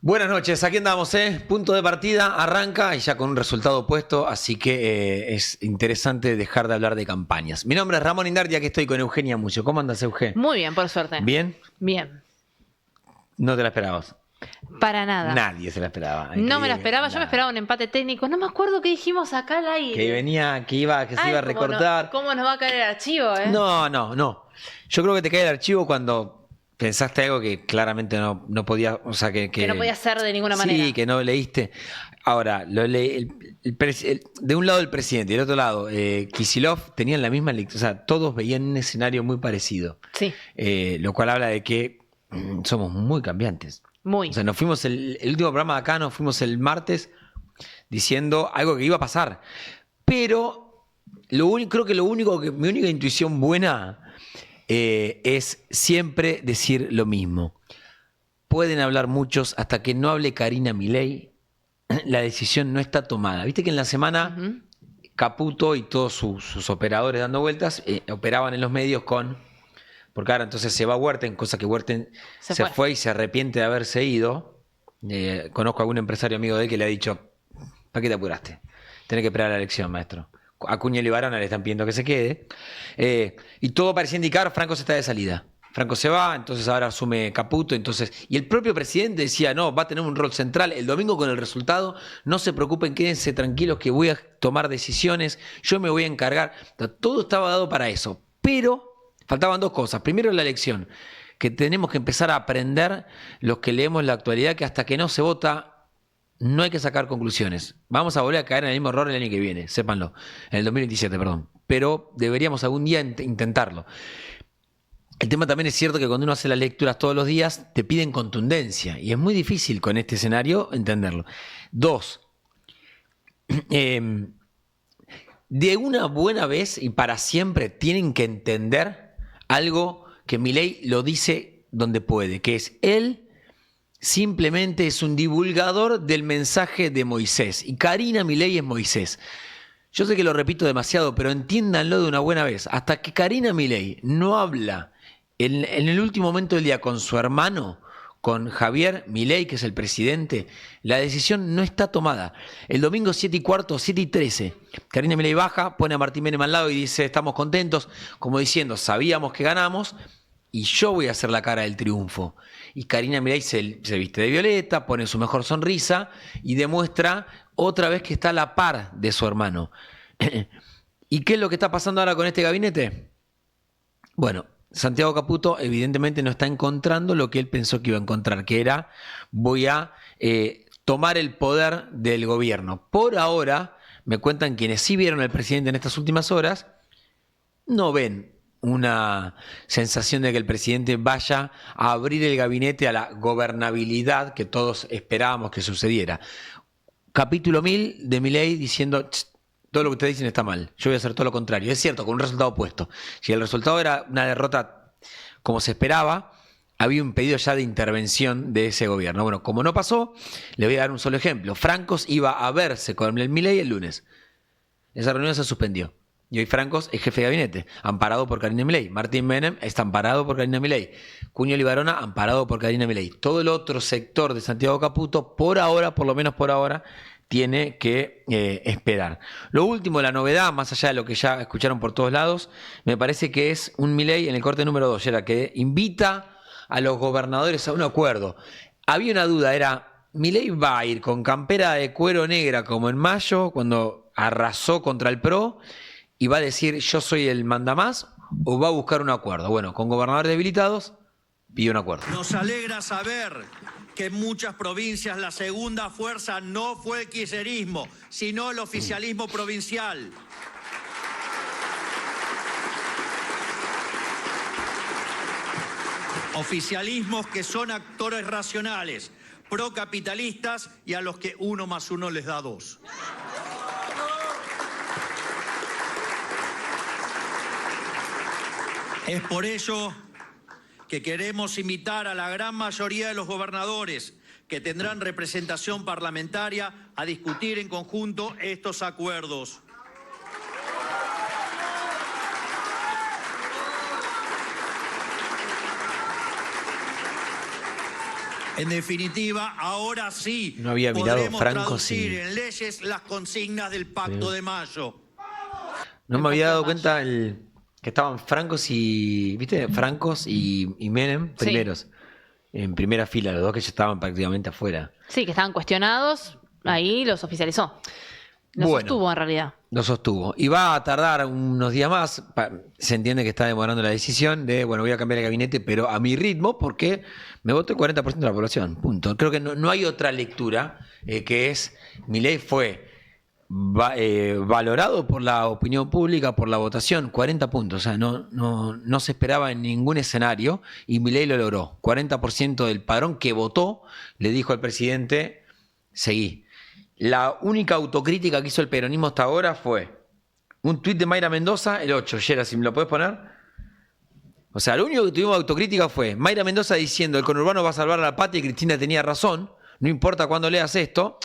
Buenas noches, aquí andamos, punto de partida, arranca y ya con un resultado opuesto, así que es interesante dejar de hablar de campañas. Mi nombre es Ramón Indardia, que estoy con Eugenia Mucho. ¿Cómo andas, Euge? Muy bien, por suerte. ¿Bien? Bien. ¿No te la esperabas? Para nada. Nadie se la esperaba. No me la esperaba, yo me esperaba un empate técnico. No me acuerdo qué dijimos acá al aire. Que venía, que se iba a recortar. ¿Cómo nos va a caer el archivo, No. Yo creo que te cae el archivo cuando pensaste algo que claramente no podía, o sea, que no podía ser de ninguna manera. Sí, que no leíste. Ahora, de un lado el presidente y del otro lado Kicillof tenían la misma lectura, o sea, todos veían un escenario muy parecido. Sí. Lo cual habla de que somos muy cambiantes. Muy. O sea, nos fuimos el último programa de acá, nos fuimos el martes diciendo algo que iba a pasar. Pero creo que mi única intuición buena es siempre decir lo mismo. Pueden hablar muchos, hasta que no hable Karina Milei, la decisión no está tomada. Viste que en la semana Caputo y todos sus operadores dando vueltas operaban en los medios porque ahora entonces se va Huerten, cosa que Huerten se fue y se arrepiente de haberse ido. Conozco a algún empresario amigo de él que le ha dicho: ¿para qué te apuraste? Tenés que esperar la elección, maestro. A Cuñel y Barona le están pidiendo que se quede. Y todo parecía indicar: Franco se está de salida. Franco se va, entonces ahora asume Caputo. Y el propio presidente decía: no, va a tener un rol central. El domingo con el resultado, no se preocupen, quédense tranquilos que voy a tomar decisiones, yo me voy a encargar. Todo estaba dado para eso. Pero faltaban dos cosas. Primero, la elección, que tenemos que empezar a aprender los que leemos la actualidad, que hasta que no se vota no hay que sacar conclusiones. Vamos a volver a caer en el mismo error el año que viene, sépanlo. En el 2027, perdón. Pero deberíamos algún día intentarlo. El tema también es cierto que cuando uno hace las lecturas todos los días, te piden contundencia. Y es muy difícil con este escenario entenderlo. Dos, de una buena vez y para siempre tienen que entender algo que Milei lo dice donde puede, que es él simplemente es un divulgador del mensaje de Moisés. Y Karina Milei es Moisés. Yo sé que lo repito demasiado, pero entiéndanlo de una buena vez. Hasta que Karina Milei no habla en el último momento del día con su hermano, con Javier Milei, que es el presidente, la decisión no está tomada. El domingo 7:15, 7:13, Karina Milei baja, pone a Martín Menem al lado y dice: estamos contentos, como diciendo, sabíamos que ganamos y yo voy a hacer la cara del triunfo. Y Karina Milei se viste de violeta, pone su mejor sonrisa y demuestra otra vez que está a la par de su hermano. ¿Y qué es lo que está pasando ahora con este gabinete? Bueno, Santiago Caputo evidentemente no está encontrando lo que él pensó que iba a encontrar, que era: voy a tomar el poder del gobierno. Por ahora, me cuentan quienes sí vieron al presidente en estas últimas horas, no ven una sensación de que el presidente vaya a abrir el gabinete a la gobernabilidad que todos esperábamos que sucediera. Capítulo 1000 de Milei diciendo: todo lo que ustedes dicen está mal, yo voy a hacer todo lo contrario. Es cierto, con un resultado opuesto. Si el resultado era una derrota como se esperaba, había un pedido ya de intervención de ese gobierno. Bueno, como no pasó, le voy a dar un solo ejemplo. Francos iba a verse con el Milei el lunes. Esa reunión se suspendió. Y hoy Francos es jefe de gabinete, amparado por Karina Milei. Martín Menem está amparado por Karina Milei. Cuñol y Barona, amparado por Karina Milei. Todo el otro sector de Santiago Caputo, por ahora, por lo menos por ahora, tiene que esperar. Lo último, la novedad, más allá de lo que ya escucharon por todos lados, me parece que es un Milei en el corte número 2, era que invita a los gobernadores a un acuerdo. Había una duda, era: ¿Milei va a ir con campera de cuero negra como en mayo, cuando arrasó contra el PRO, y va a decir yo soy el mandamás, o va a buscar un acuerdo? Bueno, con gobernadores debilitados, pidió un acuerdo. Nos alegra saber que en muchas provincias la segunda fuerza no fue el kirchnerismo, sino el oficialismo provincial. Oficialismos que son actores racionales, procapitalistas y a los que 1 más 1 les da 2. Es por ello que queremos invitar a la gran mayoría de los gobernadores que tendrán representación parlamentaria a discutir en conjunto estos acuerdos. En definitiva, ahora sí No había mirado podremos Franco traducir sin- en leyes las consignas del Pacto de Mayo. No El me había Pacto dado de cuenta que estaban Francos y. ¿Viste? Francos y Menem Sí. primeros. En primera fila, los dos que ya estaban prácticamente afuera. Sí, que estaban cuestionados, ahí los oficializó. Los Bueno. sostuvo en realidad. Lo sostuvo. Y va a tardar unos días más. Se entiende que está demorando la decisión de, bueno, voy a cambiar el gabinete, pero a mi ritmo, porque me votó el 40% de la población. Punto. Creo que no hay otra lectura que es, Milei fue valorado por la opinión pública, por la votación, 40 puntos. O sea, no se esperaba en ningún escenario y Milei lo logró. 40% del padrón que votó le dijo al presidente, seguí. La única autocrítica que hizo el peronismo hasta ahora fue un tuit de Mayra Mendoza, el 8, Yera, si me lo puedes poner. O sea, lo único que tuvimos autocrítica fue Mayra Mendoza diciendo el conurbano va a salvar a la patria y Cristina tenía razón, no importa cuándo leas esto.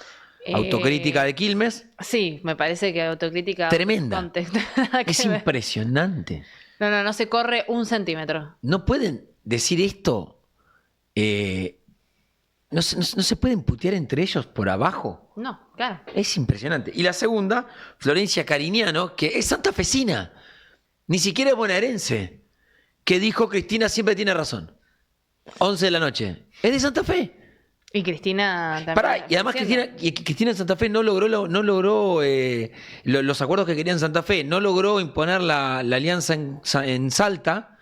Autocrítica de Quilmes. Sí, me parece que autocrítica... Tremenda. Contexto, nada que Es ver. impresionante. No se corre un centímetro. No pueden decir esto. No se pueden putear entre ellos por abajo. No, claro. Es impresionante. Y la segunda, Florencia Cariñano, que es santafesina, ni siquiera es bonaerense, que dijo Cristina siempre tiene razón. 11 de la noche. Es de Santa Fe. Y Cristina también. Pará, y además Cristina en Santa Fe no logró los acuerdos que quería en Santa Fe, no logró imponer la alianza en Salta,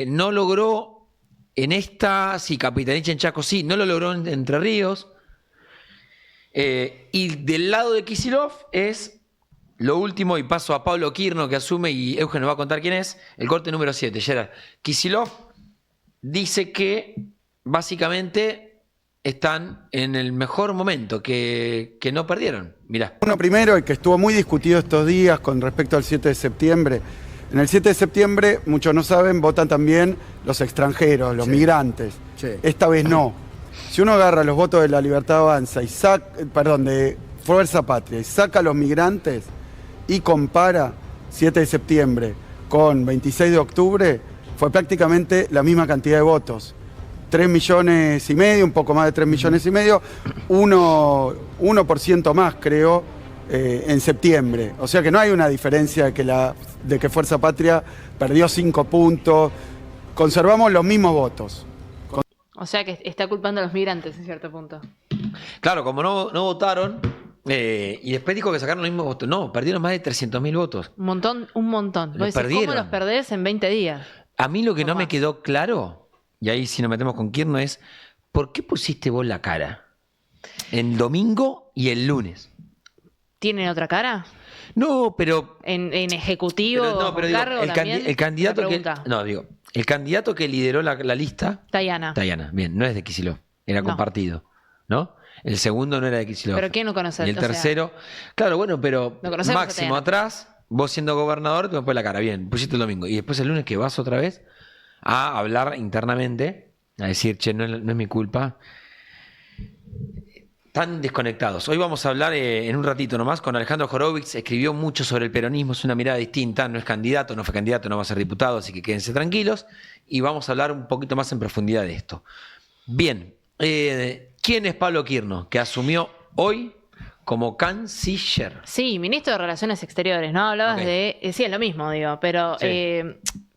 no logró en esta, sí, Capitanich en Chaco sí, no lo logró en Entre Ríos. Y del lado de Kicillof es lo último, y paso a Pablo Quirno que asume, y Eugen nos va a contar quién es, el corte número 7, Gerard. Kicillof dice que básicamente están en el mejor momento, que no perdieron. Mirá. Uno primero, el que estuvo muy discutido estos días con respecto al 7 de septiembre. En el 7 de septiembre, muchos no saben, votan también los extranjeros, los migrantes. Sí. Esta vez no. Si uno agarra los votos de La Libertad Avanza y de Fuerza Patria y saca a los migrantes y compara 7 de septiembre con 26 de octubre, fue prácticamente la misma cantidad de votos. 3,5 millones, un poco más de 3,5 millones, 1% más, creo, en septiembre. O sea que no hay una diferencia de que Fuerza Patria perdió 5 puntos. Conservamos los mismos votos. O sea que está culpando a los migrantes en cierto punto. Claro, como no votaron, y después dijo que sacaron los mismos votos. No, perdieron más de 300.000 votos. Un montón. Los Vos decís, perdieron. ¿cómo los perdés en 20 días? A mí lo que no me Tomás. quedó claro, y ahí si nos metemos con Quirno, es ¿por qué pusiste vos la cara? El domingo y el lunes. ¿Tienen otra cara? No, pero... ¿En ejecutivo? pero digo, cargo también? el candidato La que... pregunta. No, digo, el candidato que lideró la lista... Dayana. Dayana, bien, no es de Kicillof, era No. compartido, ¿no? El segundo no era de Kicillof. ¿Pero quién lo conoce? Y el O sea, tercero... Claro, bueno, pero Lo conocemos a máximo Dayana. atrás, vos siendo gobernador, te me pones la cara, bien, pusiste el domingo. Y después el lunes que vas otra vez a hablar internamente, a decir, che, no es mi culpa... Tan desconectados. Hoy vamos a hablar en un ratito nomás con Alejandro Horowitz. Escribió mucho sobre el peronismo, es una mirada distinta. No es candidato, no fue candidato, no va a ser diputado, así que quédense tranquilos. Y vamos a hablar un poquito más en profundidad de esto. Bien, ¿quién es Pablo Quirno? Que asumió hoy como canciller. Sí, ministro de Relaciones Exteriores, ¿no? Hablabas Ok. sí, es lo mismo, digo, pero Sí.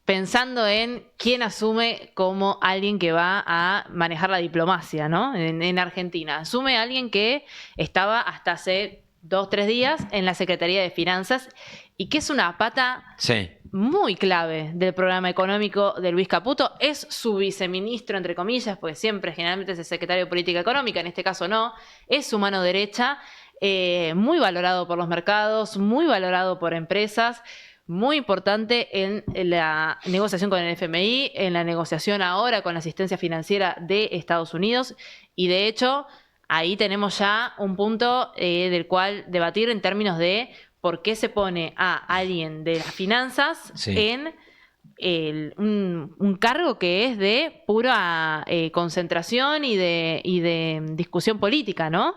pensando en quién asume como alguien que va a manejar la diplomacia, ¿no? En Argentina. Asume alguien que estaba hasta hace 2-3 días en la Secretaría de Finanzas y que es una pata Sí. muy clave del programa económico de Luis Caputo. Es su viceministro, entre comillas, porque siempre generalmente es el secretario de Política Económica, en este caso no. Es su mano derecha, muy valorado por los mercados, muy valorado por empresas, muy importante en la negociación con el FMI, en la negociación ahora con la asistencia financiera de Estados Unidos. Y de hecho, ahí tenemos ya un punto del cual debatir en términos de por qué se pone a alguien de las finanzas Sí. en un cargo que es de pura concentración y de discusión política, ¿no?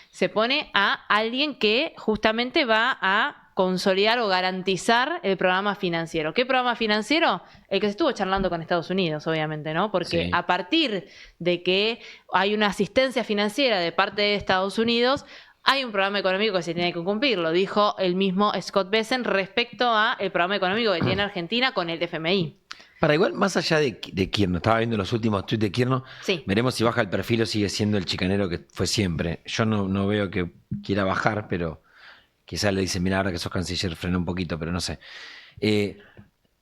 Se pone a alguien que justamente va a consolidar o garantizar el programa financiero. ¿Qué programa financiero? El que se estuvo charlando con Estados Unidos, obviamente, ¿no? Porque Sí. a partir de que hay una asistencia financiera de parte de Estados Unidos, hay un programa económico que se tiene que cumplir, lo dijo el mismo Scott Bessent respecto a el programa económico que tiene Argentina con el FMI. Para igual, más allá de Kirchner, estaba viendo los últimos tweets de Kirchner, Sí. veremos si baja el perfil o sigue siendo el chicanero que fue siempre. Yo no veo que quiera bajar, pero quizás le dicen, mira, ahora que sos canciller, frena un poquito, pero no sé.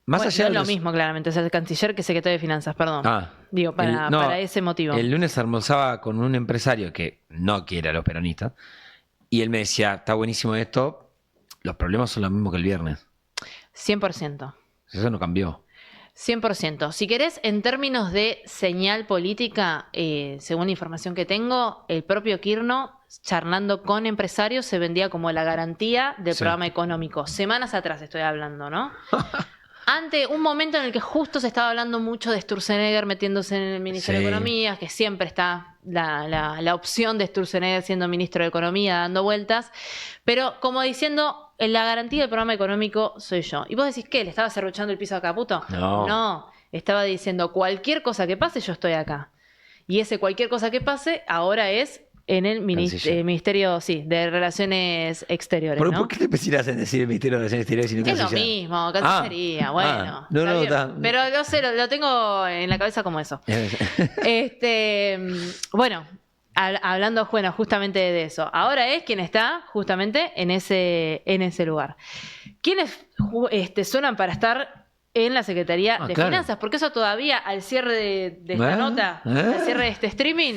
Más Bueno, allá no de es lo los- mismo, claramente, ser canciller que secretario de Finanzas, perdón. Ah, Digo, para ese motivo. El lunes almorzaba con un empresario que no quiere a los peronistas y él me decía, está buenísimo esto, los problemas son los mismos que el viernes. 100%. Eso no cambió. 100%. Si querés, en términos de señal política, según la información que tengo, el propio Kirchner, charlando con empresarios, se vendía como la garantía del Sí. programa económico. Semanas atrás estoy hablando, ¿no? Ante un momento en el que justo se estaba hablando mucho de Sturzenegger metiéndose en el Ministerio Sí. de Economía, que siempre está la opción de Sturzenegger siendo ministro de Economía dando vueltas, pero como diciendo, la garantía del programa económico soy yo. Y vos decís, ¿qué? ¿Le estaba cerruchando el piso a Caputo? No. Estaba diciendo, cualquier cosa que pase, yo estoy acá. Y ese cualquier cosa que pase ahora es en el Canciller. Ministerio, sí, de Relaciones Exteriores, ¿no? ¿Por qué te empecinaste en decir el Ministerio de Relaciones Exteriores y no Es lo canciller? mismo, Cancillería, bueno. no, está no, bien. está- Pero lo sé, lo tengo en la cabeza como eso. Bueno, hablando bueno, justamente de eso. Ahora es quien está justamente en ese lugar. ¿Quiénes suenan para estar en la Secretaría de claro. Finanzas? Porque eso todavía, al cierre de esta nota, al cierre de este streaming,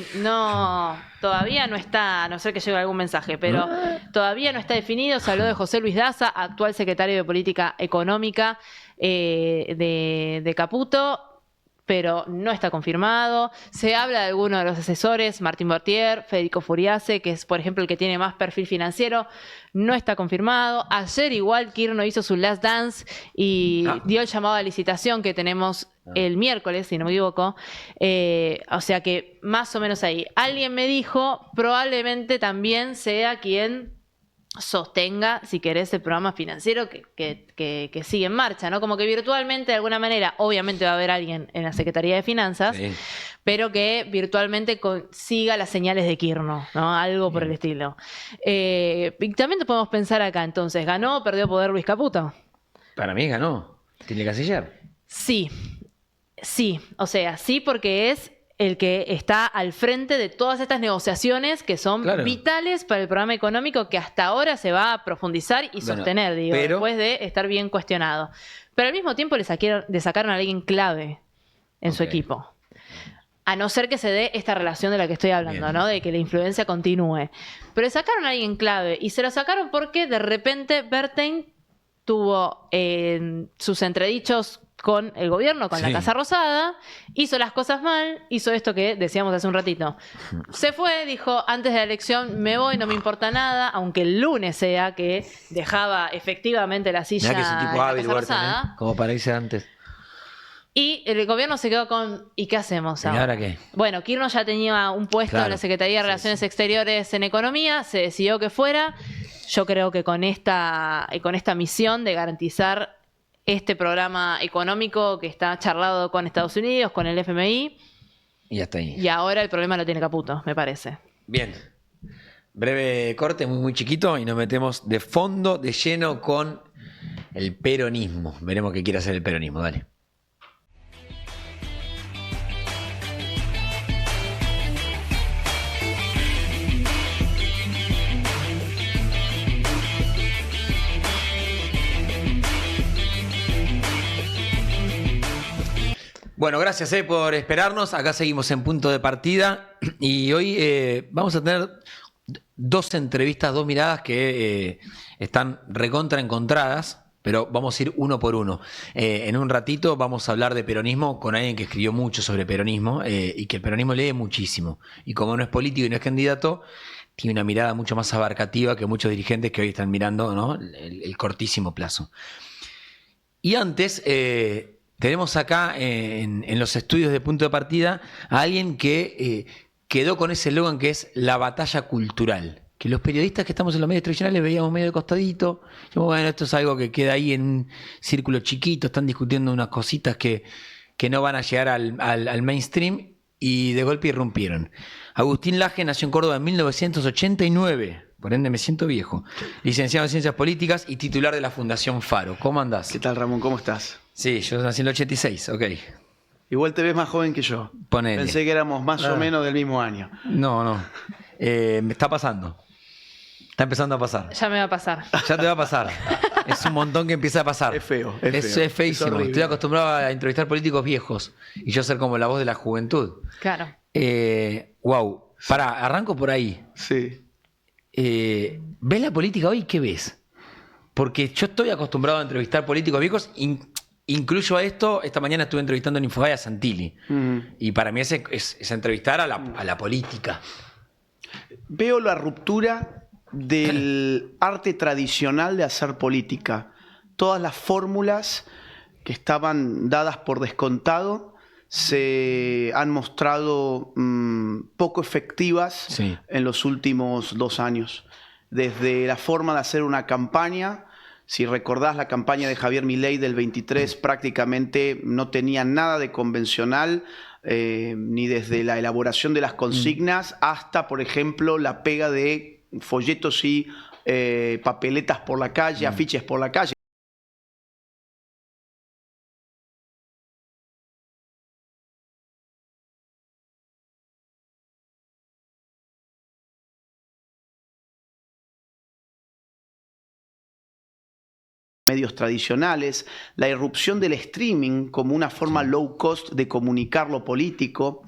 todavía no está, a no ser que llegue algún mensaje, pero todavía no está definido. Se habló de José Luis Daza, actual secretario de Política Económica de Caputo, pero no está confirmado. Se habla de alguno de los asesores, Martín Bortier, Federico Furiase, que es, por ejemplo, el que tiene más perfil financiero, no está confirmado. Ayer igual Kirchner hizo su last dance y dio el llamado a licitación que tenemos el miércoles, si no me equivoco. O sea que más o menos ahí. Alguien me dijo, probablemente también sea quien sostenga, si querés, el programa financiero que sigue en marcha, ¿no? Como que virtualmente, de alguna manera, obviamente va a haber alguien en la Secretaría de Finanzas, Sí. pero que virtualmente siga las señales de Kirchner, ¿no? Algo por el estilo. Y también te podemos pensar acá, entonces, ¿ganó o perdió poder Luis Caputo? Para mí ganó. ¿Tiene canciller? Sí, o sea, sí, porque es el que está al frente de todas estas negociaciones que son Claro. vitales para el programa económico que hasta ahora se va a profundizar y Bueno, sostener, digo, pero- después de estar bien cuestionado. Pero al mismo tiempo le sacaron a alguien clave en su Ok. equipo. A no ser que se dé esta relación de la que estoy hablando, Bien. ¿no? De que la influencia continúe. Pero le sacaron a alguien clave y se lo sacaron porque de repente Bertain tuvo sus entredichos con el gobierno, con la Sí. Casa Rosada, hizo las cosas mal, hizo esto que decíamos hace un ratito. Se fue, dijo, antes de la elección me voy, no me importa nada, aunque el lunes sea que dejaba efectivamente la silla Mirá que es un en tipo la hábil, Casa Huerta, Rosada. como para irse antes. Y el gobierno se quedó con, ¿y qué hacemos ¿Y ahora? ahora qué? Bueno, Kirchner ya tenía un puesto Claro. en la Secretaría de Relaciones Exteriores en Economía, se decidió que fuera. Yo creo que con esta misión de garantizar este programa económico que está charlado con Estados Unidos, con el FMI, Y hasta ahí. y ahora el problema lo tiene Caputo, me parece. Bien. Breve corte, muy, muy chiquito, y nos metemos de fondo, de lleno con el peronismo. Veremos qué quiere hacer el peronismo. Dale. Bueno, gracias por esperarnos. Acá seguimos en punto de partida y hoy vamos a tener dos entrevistas, dos miradas que están recontra encontradas, pero vamos a ir uno por uno. En un ratito vamos a hablar de peronismo con alguien que escribió mucho sobre peronismo y que el peronismo lee muchísimo. Y como no es político y no es candidato, tiene una mirada mucho más abarcativa que muchos dirigentes que hoy están mirando, ¿no? el cortísimo plazo. Y antes... tenemos acá en los estudios de punto de partida a alguien que quedó con ese eslogan que es la batalla cultural, que los periodistas que estamos en los medios tradicionales veíamos medio de costadito. Dijimos, bueno, esto es algo que queda ahí en un círculo chiquito, están discutiendo unas cositas que no van a llegar al mainstream, y de golpe irrumpieron. Agustín Laje nació en Córdoba en 1989, por ende me siento viejo. Licenciado en Ciencias Políticas y titular de la Fundación Faro. ¿Cómo andás? ¿Qué tal, Ramón? ¿Cómo estás? Sí, yo nací en el 86, ok. Igual te ves más joven que yo. Ponele. Pensé que éramos más o menos del mismo año. No. Me está pasando. Está empezando a pasar. Ya me va a pasar. Ya te va a pasar. Es un montón que empieza a pasar. Es feo. Es feísimo. horrible. Estoy acostumbrado a entrevistar políticos viejos y yo ser como la voz de la juventud. Claro. Wow. Pará, arranco por ahí. Sí. ¿Ves la política hoy? ¿Qué ves? Porque yo estoy acostumbrado a entrevistar políticos viejos. Incluyo a esto. Esta mañana estuve entrevistando en Infogay a Santilli. Y para mí es entrevistar a la política. Veo la ruptura del arte tradicional de hacer política. Todas las fórmulas que estaban dadas por descontado se han mostrado poco efectivas en los últimos 2 años. Desde la forma de hacer una campaña, si recordás la campaña de Javier Milei del 23, prácticamente no tenía nada de convencional, ni desde la elaboración de las consignas hasta, por ejemplo, la pega de folletos y papeletas por la calle, afiches por la calle. Medios tradicionales, la irrupción del streaming como una forma low cost de comunicar lo político.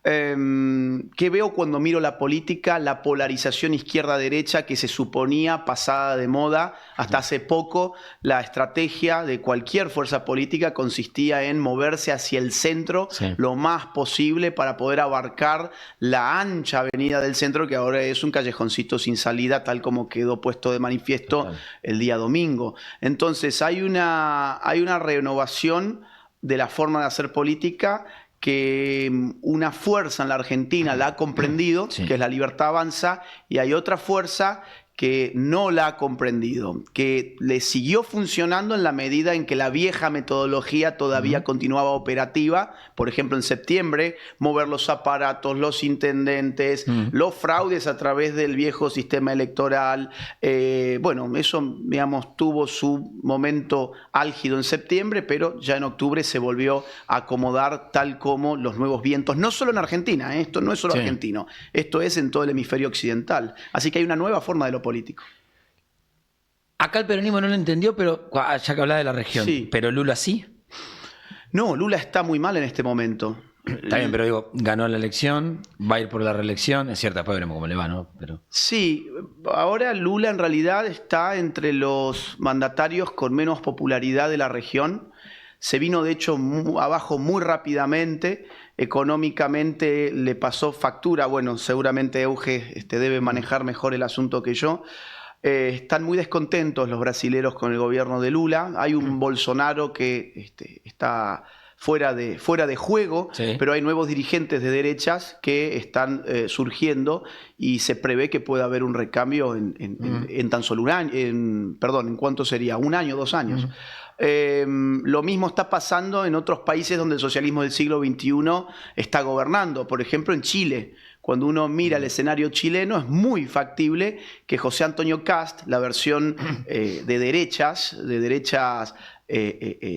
¿Qué veo cuando miro la política? La polarización izquierda-derecha que se suponía pasada de moda. Hasta hace poco la estrategia de cualquier fuerza política consistía en moverse hacia el centro lo más posible para poder abarcar la ancha avenida del centro, que ahora es un callejoncito sin salida, tal como quedó puesto de manifiesto el día domingo. Entonces hay una renovación de la forma de hacer política que una fuerza en la Argentina la ha comprendido, que es La Libertad Avanza, y hay otra fuerza que no la ha comprendido, que le siguió funcionando en la medida en que la vieja metodología todavía continuaba operativa. Por ejemplo, en septiembre, mover los aparatos, los intendentes, los fraudes a través del viejo sistema electoral. Bueno, eso, digamos, tuvo su momento álgido en septiembre, pero ya en octubre se volvió a acomodar tal como los nuevos vientos, no solo en Argentina, esto no es solo argentino, esto es en todo el hemisferio occidental. Así que hay una nueva forma de lo político. Acá el peronismo no lo entendió, pero ya que hablaba de la región. Sí. ¿Pero Lula sí? No, Lula está muy mal en este momento. Está bien, pero digo, ganó la elección, va a ir por la reelección. Es cierto, después veremos cómo le va, ¿no? Pero... Sí, ahora Lula en realidad está entre los mandatarios con menos popularidad de la región. Se vino, de hecho, abajo muy rápidamente. Económicamente le pasó factura. Bueno, seguramente Euge debe manejar mejor el asunto que yo. Están muy descontentos los brasileros con el gobierno de Lula. Hay un Bolsonaro que está fuera de juego, pero hay nuevos dirigentes de derechas que están surgiendo y se prevé que pueda haber un recambio en tan solo un año. ¿En cuánto sería? ¿1 año, 2 años? Lo mismo está pasando en otros países donde el socialismo del siglo XXI está gobernando. Por ejemplo, en Chile. Cuando uno mira el escenario chileno, es muy factible que José Antonio Kast, la versión de derechas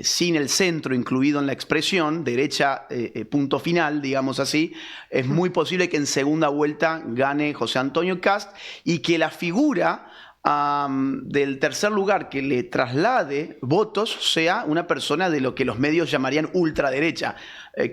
sin el centro incluido en la expresión, derecha punto final, digamos así, es muy posible que en segunda vuelta gane José Antonio Kast y que la figura del tercer lugar que le traslade votos sea una persona de lo que los medios llamarían ultraderecha,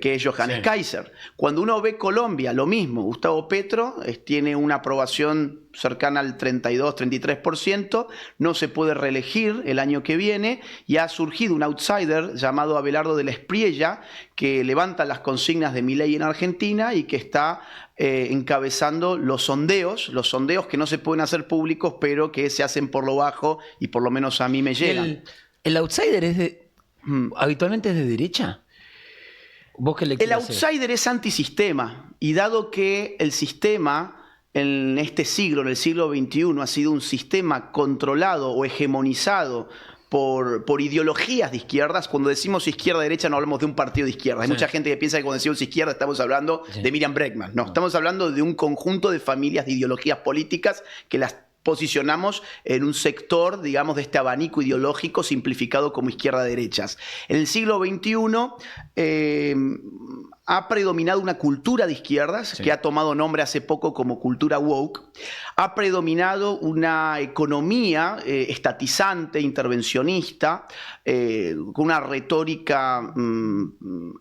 que es Johannes Kaiser. Cuando uno ve Colombia, lo mismo. Gustavo Petro tiene una aprobación cercana al 32-33%, no se puede reelegir el año que viene y ha surgido un outsider llamado Abelardo de la Espriella que levanta las consignas de Milei en Argentina y que está encabezando los sondeos que no se pueden hacer públicos, pero que se hacen por lo bajo y por lo menos a mí me llegan. ¿El outsider habitualmente es de derecha? ¿Vos qué El outsider es antisistema y dado que el sistema en este siglo, en el siglo XXI, ha sido un sistema controlado o hegemonizado por ideologías de izquierdas. Cuando decimos izquierda-derecha no hablamos de un partido de izquierda. Hay mucha gente que piensa que cuando decimos izquierda estamos hablando de Miriam Bregman. No, estamos hablando de un conjunto de familias de ideologías políticas que las posicionamos en un sector, digamos, de este abanico ideológico simplificado como izquierda-derechas. En el siglo XXI ha predominado una cultura de izquierdas que ha tomado nombre hace poco como cultura woke. Ha predominado una economía estatizante, intervencionista, con una retórica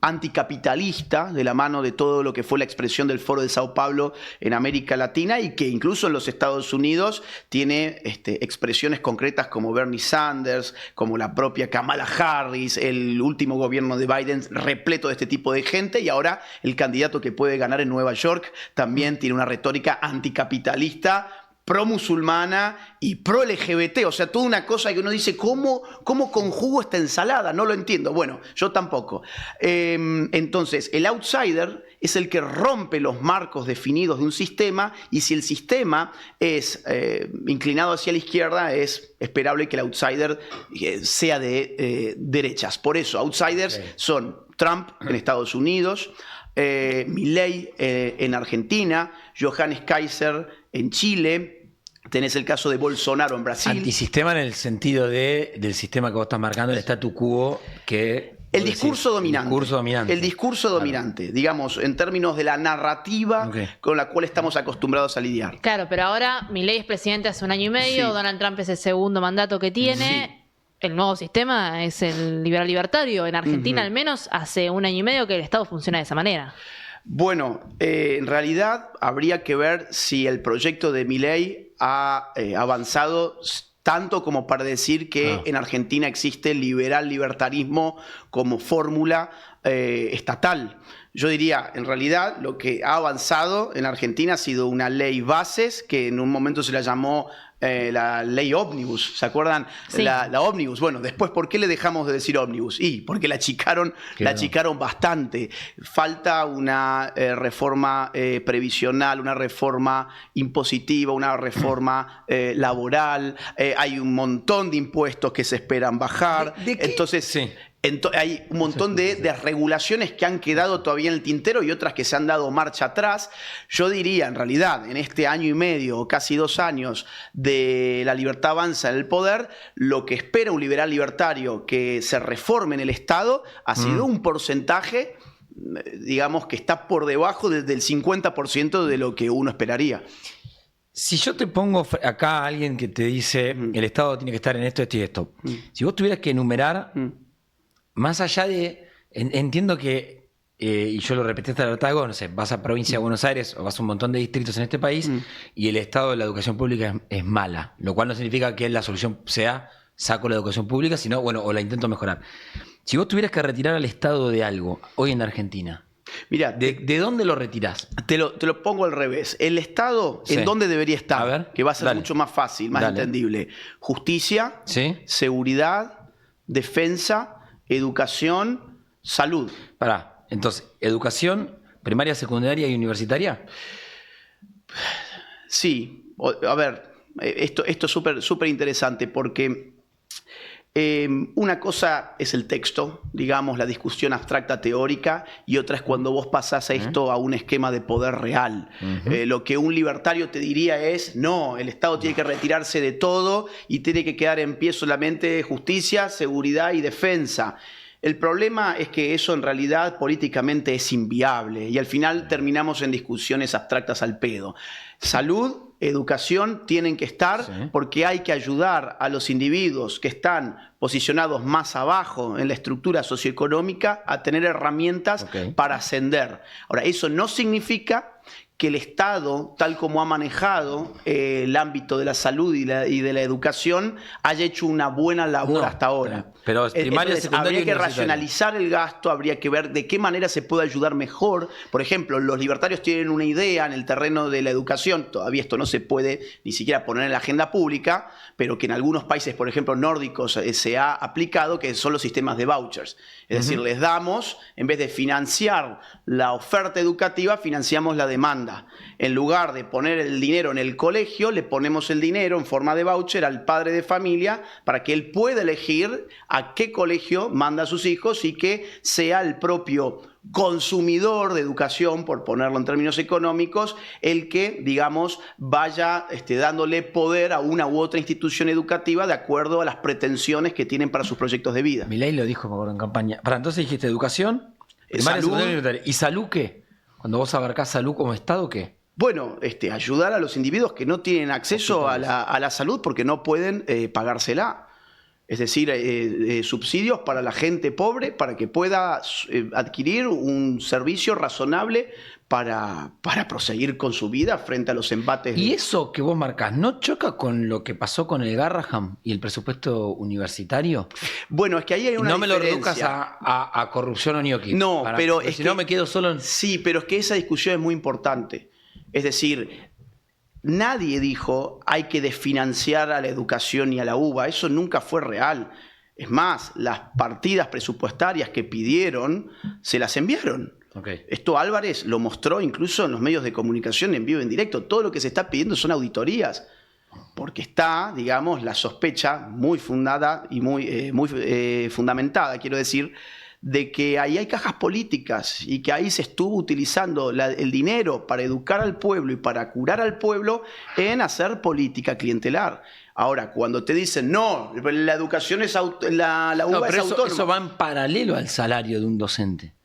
anticapitalista de la mano de todo lo que fue la expresión del Foro de Sao Paulo en América Latina y que incluso en los Estados Unidos tiene expresiones concretas como Bernie Sanders, como la propia Kamala Harris, el último gobierno de Biden repleto de este tipo de gente, y ahora el candidato que puede ganar en Nueva York también tiene una retórica anticapitalista, pro-musulmana y pro-LGBT. O sea, toda una cosa que uno dice, ¿cómo conjugo esta ensalada? No lo entiendo. Bueno, yo tampoco. Entonces, el outsider es el que rompe los marcos definidos de un sistema, y si el sistema es inclinado hacia la izquierda, es esperable que el outsider sea de derechas. Por eso, outsiders son Trump en Estados Unidos, Milei en Argentina, Johannes Kaiser en Chile. Tenés el caso de Bolsonaro en Brasil. Antisistema en el sentido del sistema que vos estás marcando, el statu quo que... El discurso dominante. El discurso dominante, claro. Digamos, en términos de la narrativa con la cual estamos acostumbrados a lidiar. Claro, pero ahora Milei es presidente hace un año y medio, Donald Trump es el segundo mandato que tiene. El nuevo sistema es el liberal libertario. En Argentina, al menos, hace un año y medio que el Estado funciona de esa manera. Bueno, en realidad habría que ver si el proyecto de Milei ha avanzado tanto como para decir que en Argentina existe libertarismo como fórmula estatal. Yo diría, en realidad, lo que ha avanzado en Argentina ha sido una ley bases que en un momento se la llamó la ley ómnibus, ¿se acuerdan? Sí. La ómnibus. Bueno, después, ¿por qué le dejamos de decir ómnibus? Porque la achicaron bastante. Falta una reforma previsional, una reforma impositiva, una reforma laboral. Hay un montón de impuestos que se esperan bajar. ¿De qué? Entonces... hay un montón de regulaciones que han quedado todavía en el tintero y otras que se han dado marcha atrás. Yo diría, en realidad, en este año y medio o casi 2 años de La Libertad Avanza en el poder, lo que espera un liberal libertario que se reforme en el Estado ha sido un porcentaje, digamos, que está por debajo del 50% de lo que uno esperaría. Si yo te pongo acá a alguien que te dice el Estado tiene que estar en esto, esto y esto, si vos tuvieras que enumerar... Más allá de... Entiendo que, y yo lo repetí hasta el hartazgo, no sé, vas a provincia de Buenos Aires o vas a un montón de distritos en este país y el estado de la educación pública es mala, lo cual no significa que la solución sea saco la educación pública, sino, bueno, o la intento mejorar. Si vos tuvieras que retirar al Estado de algo hoy en Argentina, mira, ¿de dónde lo retirás? Te lo pongo al revés. El Estado, ¿en dónde debería estar? A ver, que va a ser mucho más fácil, más entendible. Justicia, seguridad, defensa, educación, salud. Pará, entonces, ¿educación primaria, secundaria y universitaria? Sí, a ver, esto es súper interesante porque una cosa es el texto, digamos, la discusión abstracta teórica, y otra es cuando vos pasás a esto a un esquema de poder real. Lo que un libertario te diría es, no, el Estado tiene que retirarse de todo y tiene que quedar en pie solamente justicia, seguridad y defensa. El problema es que eso en realidad políticamente es inviable y al final terminamos en discusiones abstractas al pedo. Salud, educación tienen que estar porque hay que ayudar a los individuos que están posicionados más abajo en la estructura socioeconómica a tener herramientas para ascender. Ahora, eso no significa que el Estado, tal como ha manejado el ámbito de la salud y de la educación, haya hecho una buena labor hasta ahora. Pero primaria, entonces, habría que racionalizar el gasto, habría que ver de qué manera se puede ayudar mejor. Por ejemplo, los libertarios tienen una idea en el terreno de la educación, todavía esto no se puede ni siquiera poner en la agenda pública, pero que en algunos países, por ejemplo, nórdicos, se ha aplicado, que son los sistemas de vouchers. Es decir, les damos, en vez de financiar la oferta educativa, financiamos la demanda. demanda. En lugar de poner el dinero en el colegio, le ponemos el dinero en forma de voucher al padre de familia para que él pueda elegir a qué colegio manda a sus hijos y que sea el propio consumidor de educación, por ponerlo en términos económicos, el que, digamos, vaya dándole poder a una u otra institución educativa de acuerdo a las pretensiones que tienen para sus proyectos de vida. Milei lo dijo, me acuerdo, en campaña. Entonces dijiste educación, primaria, salud. secundaria y universitaria. ¿Y salud qué? Cuando vos abarcás salud como Estado, ¿qué? Bueno, ayudar a los individuos que no tienen acceso a la salud porque no pueden pagársela. Es decir, subsidios para la gente pobre para que pueda adquirir un servicio razonable para proseguir con su vida frente a los embates. ¿Y eso que vos marcás no choca con lo que pasó con el Garrahan y el presupuesto universitario? Bueno, es que ahí hay una no me lo diferencia. reduzcas a corrupción o ñoqui. No, pero es si que no me quedo solo en... Sí, pero es que esa discusión es muy importante. Es decir, nadie dijo hay que desfinanciar a la educación y a la UBA. Eso nunca fue real. Es más, las partidas presupuestarias que pidieron se las enviaron. Okay. Esto Álvarez lo mostró incluso en los medios de comunicación en vivo y en directo. Todo lo que se está pidiendo son auditorías. Porque está, digamos, la sospecha muy fundada y muy fundamentada, quiero decir, de que ahí hay cajas políticas y que ahí se estuvo utilizando el dinero para educar al pueblo y para curar al pueblo en hacer política clientelar. Ahora, cuando te dicen, no, la educación es la UBA es autónoma. Eso va en paralelo al salario de un docente.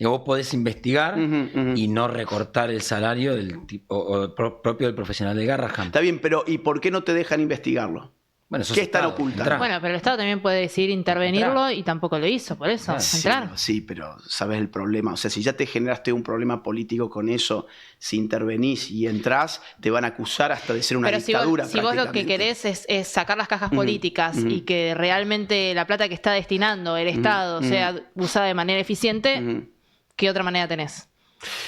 Y vos podés investigar y no recortar el salario del tipo, propio del profesional de Garrahan. Está bien, pero ¿y por qué no te dejan investigarlo? Bueno, ¿Qué están ocultando? Bueno, pero el Estado también puede decidir intervenirlo y tampoco lo hizo, por eso, entrar. Sí, pero ¿sabes el problema? O sea, si ya te generaste un problema político con eso, si intervenís y entrás, te van a acusar hasta de ser una dictadura. Si vos lo que querés es sacar las cajas políticas y que realmente la plata que está destinando el Estado sea usada de manera eficiente, ¿qué otra manera tenés?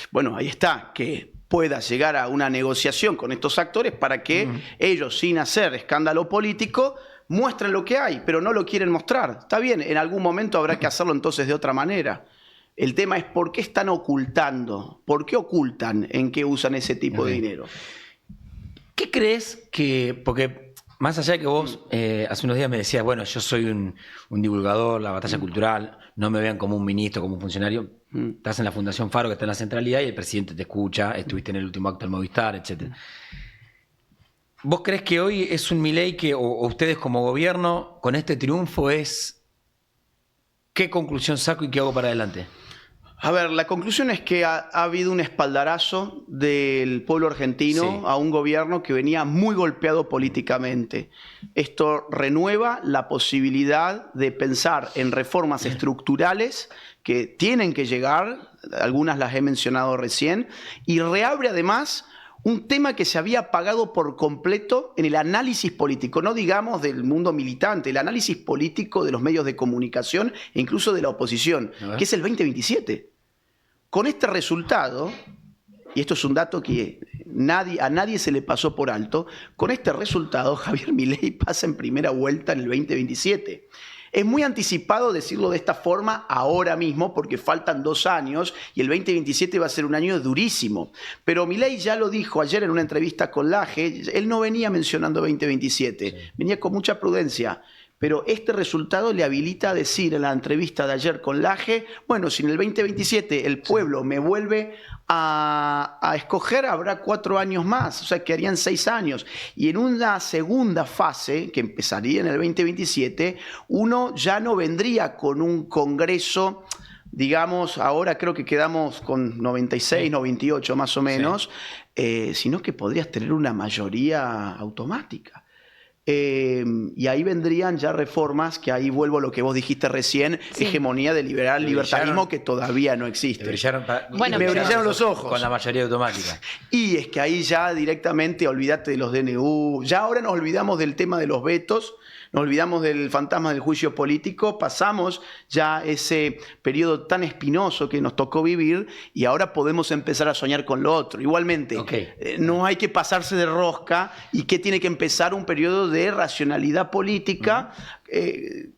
Bueno, ahí está, que pueda llegar a una negociación con estos actores para que ellos, sin hacer escándalo político, muestren lo que hay, pero no lo quieren mostrar. Está bien, en algún momento habrá que hacerlo entonces de otra manera. El tema es por qué están ocultando, por qué ocultan en qué usan ese tipo de dinero. ¿Qué crees que...? Porque más allá de que vos hace unos días me decías, bueno, yo soy un divulgador, la batalla cultural, no me vean como un ministro, como un funcionario. Estás en la Fundación Faro, que está en la centralidad, y el presidente te escucha, estuviste en el último acto del Movistar, etc. ¿Vos crees que hoy es un Milei que, o ustedes como gobierno, con este triunfo es qué conclusión saco y qué hago para adelante? A ver, la conclusión es que ha habido un espaldarazo del pueblo argentino a un gobierno que venía muy golpeado políticamente. Esto renueva la posibilidad de pensar en reformas estructurales que tienen que llegar, algunas las he mencionado recién, y reabre además un tema que se había apagado por completo en el análisis político, no digamos del mundo militante, el análisis político de los medios de comunicación e incluso de la oposición, que es el 2027. Con este resultado, y esto es un dato que a nadie se le pasó por alto, con este resultado Javier Milei pasa en primera vuelta en el 2027. Es muy anticipado decirlo de esta forma ahora mismo porque faltan 2 años y el 2027 va a ser un año durísimo. Pero Milei ya lo dijo ayer en una entrevista con Laje, él no venía mencionando 2027, venía con mucha prudencia. Pero este resultado le habilita a decir en la entrevista de ayer con Laje, bueno, si en el 2027 el pueblo me vuelve a escoger, habrá 4 años más, o sea, que harían 6 años. Y en una segunda fase, que empezaría en el 2027, uno ya no vendría con un Congreso, digamos, ahora creo que quedamos con 96, 98 más o menos, sino que podrías tener una mayoría automática. Y ahí vendrían ya reformas, que ahí vuelvo a lo que vos dijiste recién, hegemonía de libertarismo que todavía no existe. Me brillaron los ojos. Con la mayoría automática. Y es que ahí ya directamente olvídate de los DNU, ya ahora nos olvidamos del tema de los vetos, nos olvidamos del fantasma del juicio político, pasamos ya ese periodo tan espinoso que nos tocó vivir y ahora podemos empezar a soñar con lo otro. Igualmente, no hay que pasarse de rosca y que tiene que empezar un periodo de racionalidad política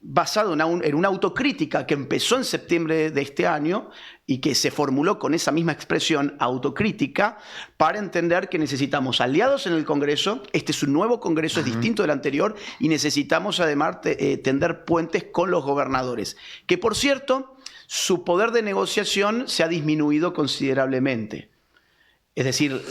basado en una autocrítica que empezó en septiembre de este año y que se formuló con esa misma expresión, autocrítica, para entender que necesitamos aliados en el Congreso. Este es un nuevo Congreso, es distinto del anterior, y necesitamos además tender puentes con los gobernadores, que por cierto, su poder de negociación se ha disminuido considerablemente. Es decir,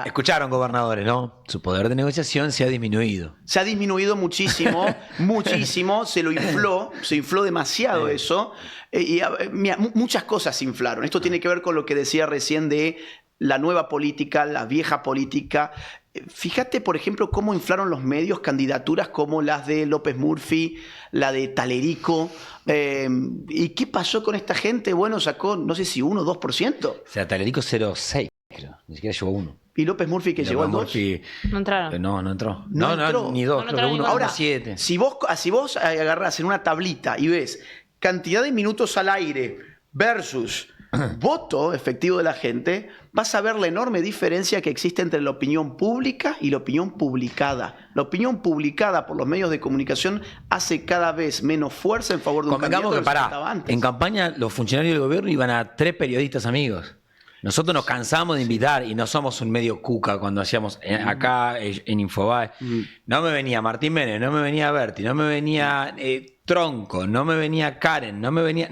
Escucharon, gobernadores, ¿no? Su poder de negociación se ha disminuido. se ha disminuido muchísimo, muchísimo, se infló demasiado eso. Mira, muchas cosas se inflaron. Esto tiene que ver con lo que decía recién de la nueva política, la vieja política. Fíjate, por ejemplo, cómo inflaron los medios candidaturas como las de López Murphy, la de Talerico. ¿Y qué pasó con esta gente? Bueno, sacó, no sé si 1 o 2%. O sea, Talerico 0,6, creo. Ni siquiera llegó 1. Y López Murphy que llegó al 2. No entraron. No entró. No entró. Ni 2, No creo que entró 1,7. Ahora, si vos agarrás en una tablita y ves cantidad de minutos al aire versus voto efectivo de la gente, vas a ver la enorme diferencia que existe entre la opinión pública y la opinión publicada. La opinión publicada por los medios de comunicación hace cada vez menos fuerza en favor de un candidato Convengamos que, del que estaba antes. en campaña los funcionarios del gobierno iban a 3 periodistas amigos. Nosotros nos cansamos de invitar y no somos un medio cuca cuando hacíamos acá en Infobae. No me venía Martín Menem, no me venía Berti, no me venía Tronco, no me venía Karen, no me venía...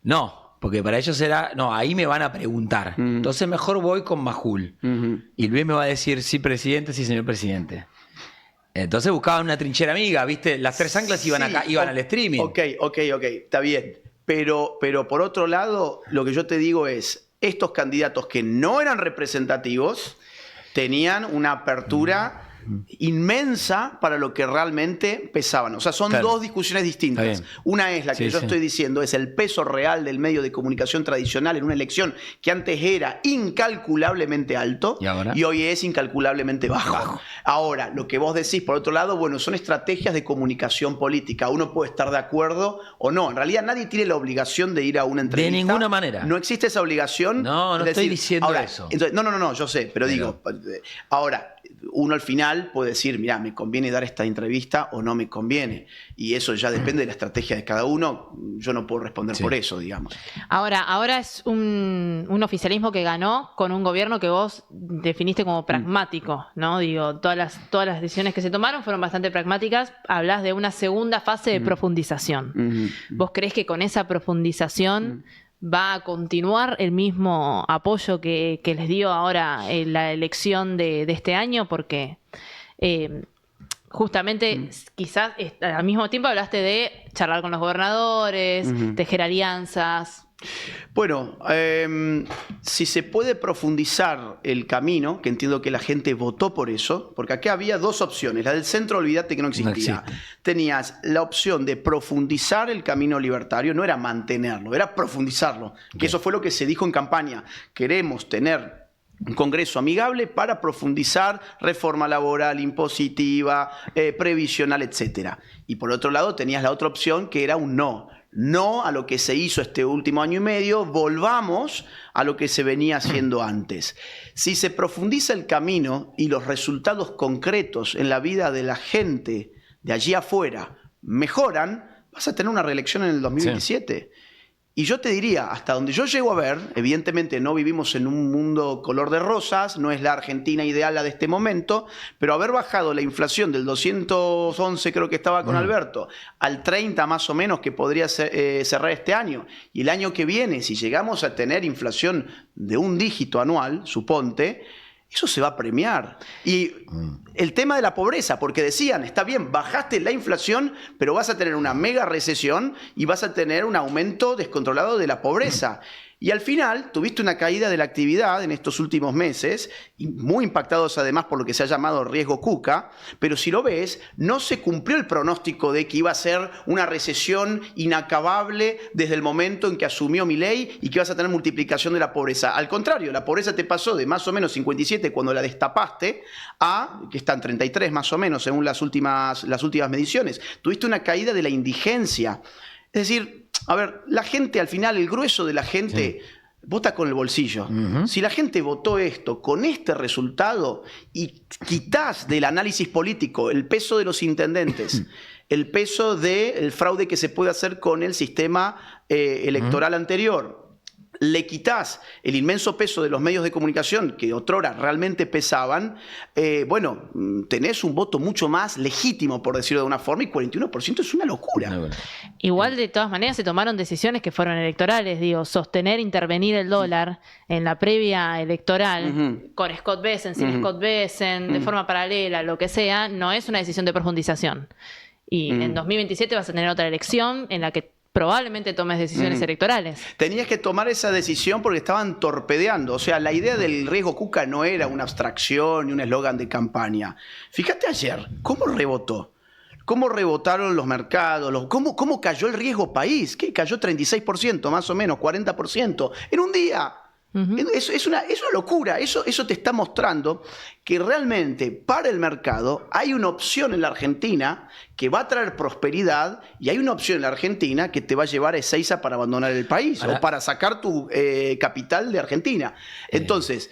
No, porque para ellos era... No, ahí me van a preguntar. Entonces mejor voy con Majul. Y Luis me va a decir, sí, presidente, sí, señor presidente. Entonces buscaban una trinchera amiga, ¿viste? Las 3 anclas iban al streaming. Ok, está bien. Pero por otro lado, lo que yo te digo es, estos candidatos que no eran representativos tenían una apertura inmensa para lo que realmente pesaban. O sea, son Claro. 2 discusiones distintas. Una es la que yo estoy diciendo, es el peso real del medio de comunicación tradicional en una elección que antes era incalculablemente alto ¿Y hoy es incalculablemente bajo. Ahora, lo que vos decís, por otro lado, bueno, son estrategias de comunicación política. Uno puede estar de acuerdo o no. En realidad nadie tiene la obligación de ir a una entrevista. De ninguna manera. No existe esa obligación. No Es estoy decir, diciendo ahora, eso. Entonces, no, yo sé, pero digo, ahora, uno al final puede decir, mira, me conviene dar esta entrevista o no me conviene. Y eso ya depende de la estrategia de cada uno. Yo no puedo responder por eso, digamos. Ahora es un oficialismo que ganó con un gobierno que vos definiste como pragmático, ¿no? Digo, todas las decisiones que se tomaron fueron bastante pragmáticas. Hablas de una segunda fase de profundización. ¿Vos creés que con esa profundización va a continuar el mismo apoyo que les dio ahora en la elección de este año? Porque justamente quizás al mismo tiempo hablaste de charlar con los gobernadores, tejer alianzas. Bueno, si se puede profundizar el camino, que entiendo que la gente votó por eso, porque acá había 2 opciones. La del centro, olvídate que no existía. No existe. Tenías la opción de profundizar el camino libertario, no era mantenerlo, era profundizarlo. Que eso fue lo que se dijo en campaña. Queremos tener un Congreso amigable para profundizar reforma laboral, impositiva, previsional, etc. Y por otro lado tenías la otra opción que era un no. No a lo que se hizo este último año y medio, volvamos a lo que se venía haciendo antes. Si se profundiza el camino y los resultados concretos en la vida de la gente de allí afuera mejoran, vas a tener una reelección en el 2027. Y yo te diría, hasta donde yo llego a ver, evidentemente no vivimos en un mundo color de rosas, no es la Argentina ideal la de este momento, pero haber bajado la inflación del 211, creo que estaba con Alberto, al 30 más o menos que podría cerrar este año, y el año que viene, si llegamos a tener inflación de 1 dígito anual, suponte, eso se va a premiar. Y el tema de la pobreza, porque decían, está bien, bajaste la inflación, pero vas a tener una mega recesión y vas a tener un aumento descontrolado de la pobreza. Y al final tuviste una caída de la actividad en estos últimos meses, y muy impactados además por lo que se ha llamado riesgo Cuca, pero si lo ves, no se cumplió el pronóstico de que iba a ser una recesión inacabable desde el momento en que asumió Milei y que vas a tener multiplicación de la pobreza. Al contrario, la pobreza te pasó de más o menos 57 cuando la destapaste a, que están 33 más o menos según las últimas mediciones. Tuviste una caída de la indigencia. Es decir, a ver, la gente al final, el grueso de la gente vota con el bolsillo. Si la gente votó esto con este resultado y quitas del análisis político el peso de los intendentes, el peso del fraude que se puede hacer con el sistema electoral anterior. Le quitas el inmenso peso de los medios de comunicación que otrora realmente pesaban, bueno, tenés un voto mucho más legítimo, por decirlo de una forma, y 41% es una locura. Igual, de todas maneras, se tomaron decisiones que fueron electorales. Digo, sostener, intervenir el dólar en la previa electoral, con Scott Bessent, sin Scott Bessent, de forma paralela, lo que sea, no es una decisión de profundización. Y en 2027 vas a tener otra elección en la que probablemente tomes decisiones electorales. Tenías que tomar esa decisión porque estaban torpedeando. O sea, la idea del riesgo Cuca no era una abstracción ni un eslogan de campaña. Fíjate ayer, ¿cómo rebotó? ¿Cómo rebotaron los mercados? ¿Cómo cayó el riesgo país? ¿Qué? Cayó 36%, más o menos, 40%, en un día. Es una locura. Eso te está mostrando que realmente para el mercado hay una opción en la Argentina que va a traer prosperidad y hay una opción en la Argentina que te va a llevar a Ezeiza para abandonar el país o para sacar tu capital de Argentina. Entonces,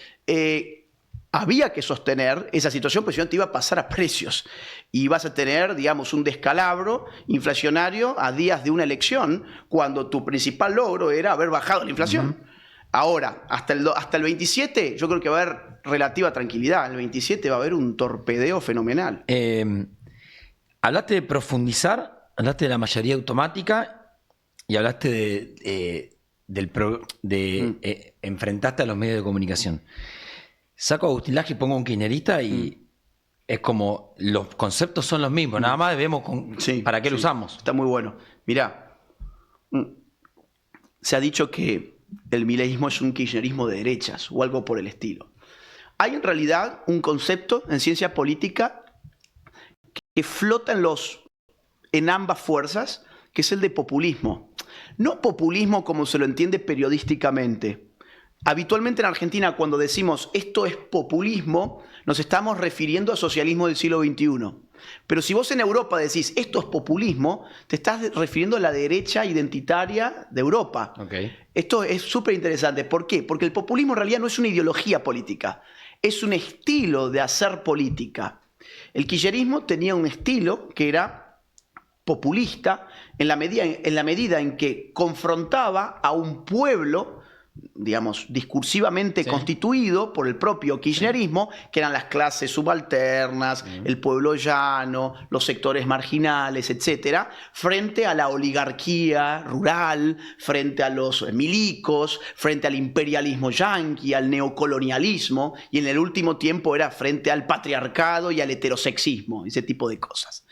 había que sostener esa situación, porque si no te iba a pasar a precios y vas a tener, digamos, un descalabro inflacionario a días de una elección cuando tu principal logro era haber bajado la inflación. Ahora, hasta el 27 yo creo que va a haber relativa tranquilidad. El 27 va a haber un torpedeo fenomenal. Hablaste de profundizar, hablaste de la mayoría automática y hablaste enfrentaste a los medios de comunicación. Saco a Agustín Laje y pongo a un kirchnerista y es como los conceptos son los mismos, nada más vemos para qué lo usamos. Está muy bueno. Mirá, se ha dicho que el mileísmo es un kirchnerismo de derechas o algo por el estilo. Hay en realidad un concepto en ciencia política que flota en ambas fuerzas, que es el de populismo. No populismo como se lo entiende periodísticamente. Habitualmente en Argentina, cuando decimos esto es populismo, nos estamos refiriendo al socialismo del siglo XXI. Pero si vos en Europa decís esto es populismo, te estás refiriendo a la derecha identitaria de Europa. Esto es súper interesante. ¿Por qué? Porque el populismo en realidad no es una ideología política, es un estilo de hacer política. El kirchnerismo tenía un estilo que era populista en la medida en que confrontaba a un pueblo, digamos, discursivamente constituido por el propio kirchnerismo, que eran las clases subalternas, el pueblo llano, los sectores marginales, etcétera, frente a la oligarquía rural, frente a los milicos, frente al imperialismo yanqui, al neocolonialismo, y en el último tiempo era frente al patriarcado y al heterosexismo, ese tipo de cosas.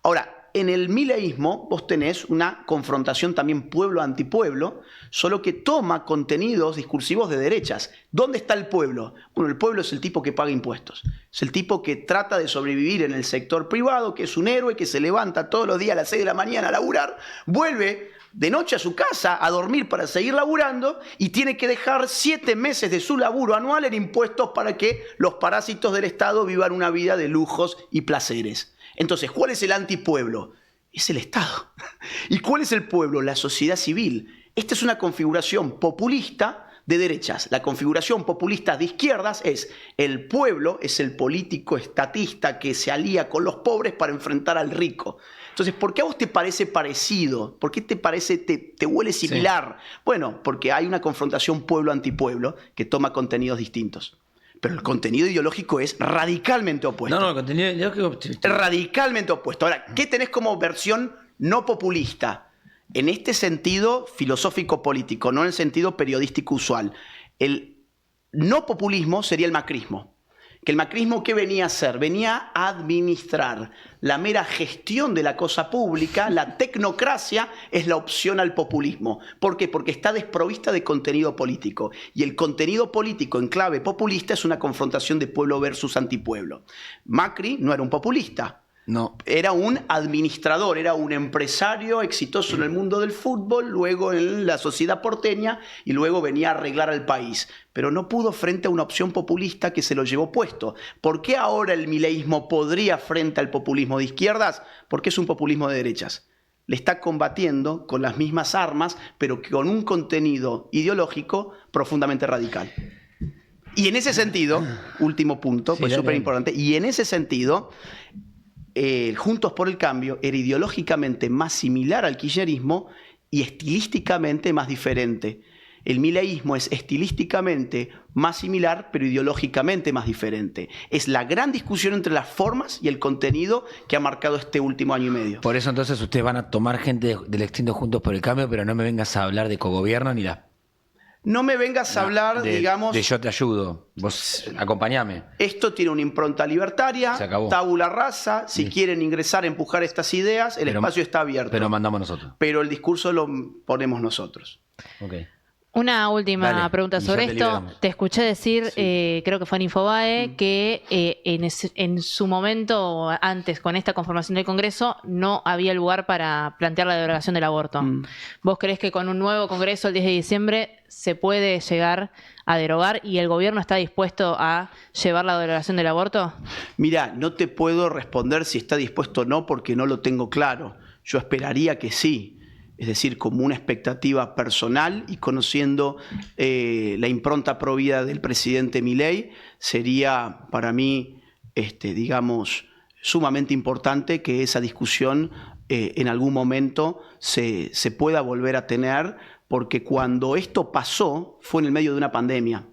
Ahora, en el mileísmo vos tenés una confrontación también pueblo-antipueblo, solo que toma contenidos discursivos de derechas. ¿Dónde está el pueblo? Bueno, el pueblo es el tipo que paga impuestos. Es el tipo que trata de sobrevivir en el sector privado, que es un héroe, que se levanta todos los días a las 6 de la mañana a laburar, vuelve de noche a su casa a dormir para seguir laburando y tiene que dejar 7 meses de su laburo anual en impuestos para que los parásitos del Estado vivan una vida de lujos y placeres. Entonces, ¿cuál es el antipueblo? Es el Estado. ¿Y cuál es el pueblo? La sociedad civil. Esta es una configuración populista de derechas. La configuración populista de izquierdas es el pueblo, es el político estatista que se alía con los pobres para enfrentar al rico. Entonces, ¿por qué a vos te parece parecido? ¿Por qué te parece, te huele similar? Bueno, porque hay una confrontación pueblo-antipueblo que toma contenidos distintos. Pero el contenido ideológico es radicalmente opuesto. No, el contenido ideológico es radicalmente opuesto. Ahora, ¿qué tenés como versión no populista? En este sentido filosófico-político, no en el sentido periodístico usual. El no populismo sería el macrismo. Que el macrismo, ¿qué venía a hacer? Venía a administrar la mera gestión de la cosa pública. La tecnocracia es la opción al populismo. ¿Por qué? Porque está desprovista de contenido político. Y el contenido político en clave populista es una confrontación de pueblo versus antipueblo. Macri no era un populista. No. Era un administrador, era un empresario exitoso en el mundo del fútbol, luego en la sociedad porteña y luego venía a arreglar al país. Pero no pudo frente a una opción populista que se lo llevó puesto. ¿Por qué ahora el mileísmo podría frente al populismo de izquierdas? Porque es un populismo de derechas. Le está combatiendo con las mismas armas, pero con un contenido ideológico profundamente radical. Y en ese sentido, último punto, pues súper importante, y en ese sentido, Juntos por el Cambio era ideológicamente más similar al kirchnerismo y estilísticamente más diferente. El mileísmo es estilísticamente más similar, pero ideológicamente más diferente. Es la gran discusión entre las formas y el contenido que ha marcado este último año y medio. Por eso entonces ustedes van a tomar gente del extinto Juntos por el Cambio, pero no me vengas a hablar de cogobierno ni la... No me vengas a hablar, digamos... De yo te ayudo, vos acompañame. Esto tiene una impronta libertaria, Se acabó. tabula rasa. Si quieren ingresar, empujar estas ideas, el espacio está abierto. Pero mandamos nosotros. Pero el discurso lo ponemos nosotros. Ok. Una última Dale, pregunta y sobre ya te esto. liberamos. Te escuché decir, creo que fue en Infobae, que en su momento, antes, con esta conformación del Congreso, no había lugar para plantear la derogación del aborto. ¿Vos creés que con un nuevo Congreso el 10 de diciembre se puede llegar a derogar y el gobierno está dispuesto a llevar la derogación del aborto? Mira, no te puedo responder si está dispuesto o no porque no lo tengo claro. Yo esperaría que sí. Es decir, como una expectativa personal y conociendo la impronta provida del presidente Milei, sería para mí, digamos, sumamente importante que esa discusión en algún momento se pueda volver a tener, porque cuando esto pasó fue en el medio de una pandemia.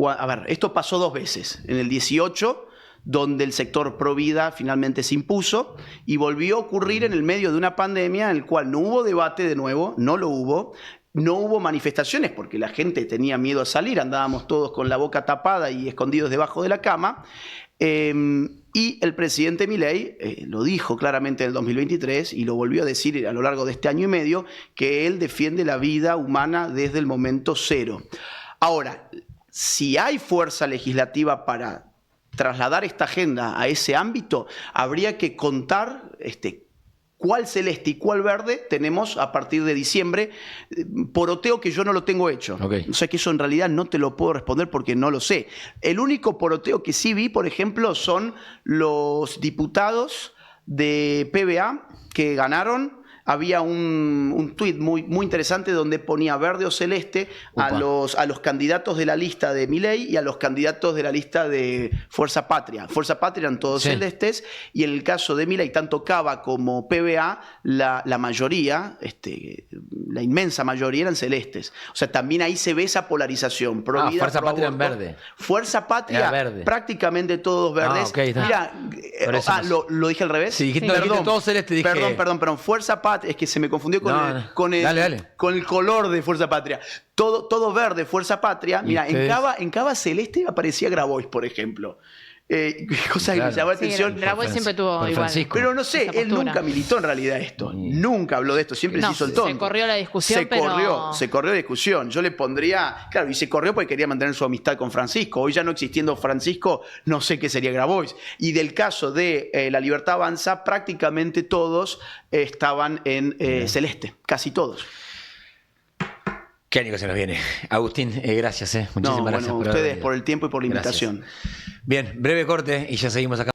A ver, esto pasó 2 veces, en el 18, donde el sector pro vida finalmente se impuso, y volvió a ocurrir en el medio de una pandemia en el cual no hubo debate de nuevo, no lo hubo, no hubo manifestaciones porque la gente tenía miedo a salir, andábamos todos con la boca tapada y escondidos debajo de la cama, y el presidente Milei lo dijo claramente en el 2023 y lo volvió a decir a lo largo de este año y medio, que él defiende la vida humana desde el momento cero. Ahora, si hay fuerza legislativa para trasladar esta agenda a ese ámbito, habría que contar cuál celeste y cuál verde tenemos a partir de diciembre. Poroteo que yo no lo tengo hecho. Okay. O sea que eso en realidad no te lo puedo responder porque no lo sé. El único poroteo que sí vi, por ejemplo, son los diputados de PBA que ganaron. Había un tuit muy interesante donde ponía verde o celeste a los candidatos de la lista de Milei y a los candidatos de la lista de Fuerza Patria. Fuerza Patria eran todos celestes, y en el caso de Milei, tanto Cava como PBA, la mayoría, la inmensa mayoría eran celestes. O sea, también ahí se ve esa polarización. Fuerza Patria en verde. Fuerza Patria, verde. prácticamente todos verdes. Okay, Mira, lo dije al revés. Sí, dijiste todo celeste, dije... Perdón. Fuerza Patria, es que se me confundió con el color de Fuerza Patria. Todo verde, Fuerza Patria. Mira, en Cava celeste aparecía Grabois, por ejemplo. Cosa que me llamó la atención. Grabois siempre tuvo igual. Pero no sé, él nunca militó en realidad esto. Nunca habló de esto, siempre se hizo el tonto. Se corrió la discusión, se corrió la discusión. Yo le pondría... Claro, y se corrió porque quería mantener su amistad con Francisco. Hoy ya no existiendo Francisco, no sé qué sería Grabois. Y del caso de La Libertad Avanza, prácticamente todos estaban en celeste. Casi todos. Qué año que se nos viene. Agustín, gracias. Muchísimas gracias por ustedes, por el tiempo y por la invitación. Bien, breve corte y ya seguimos acá.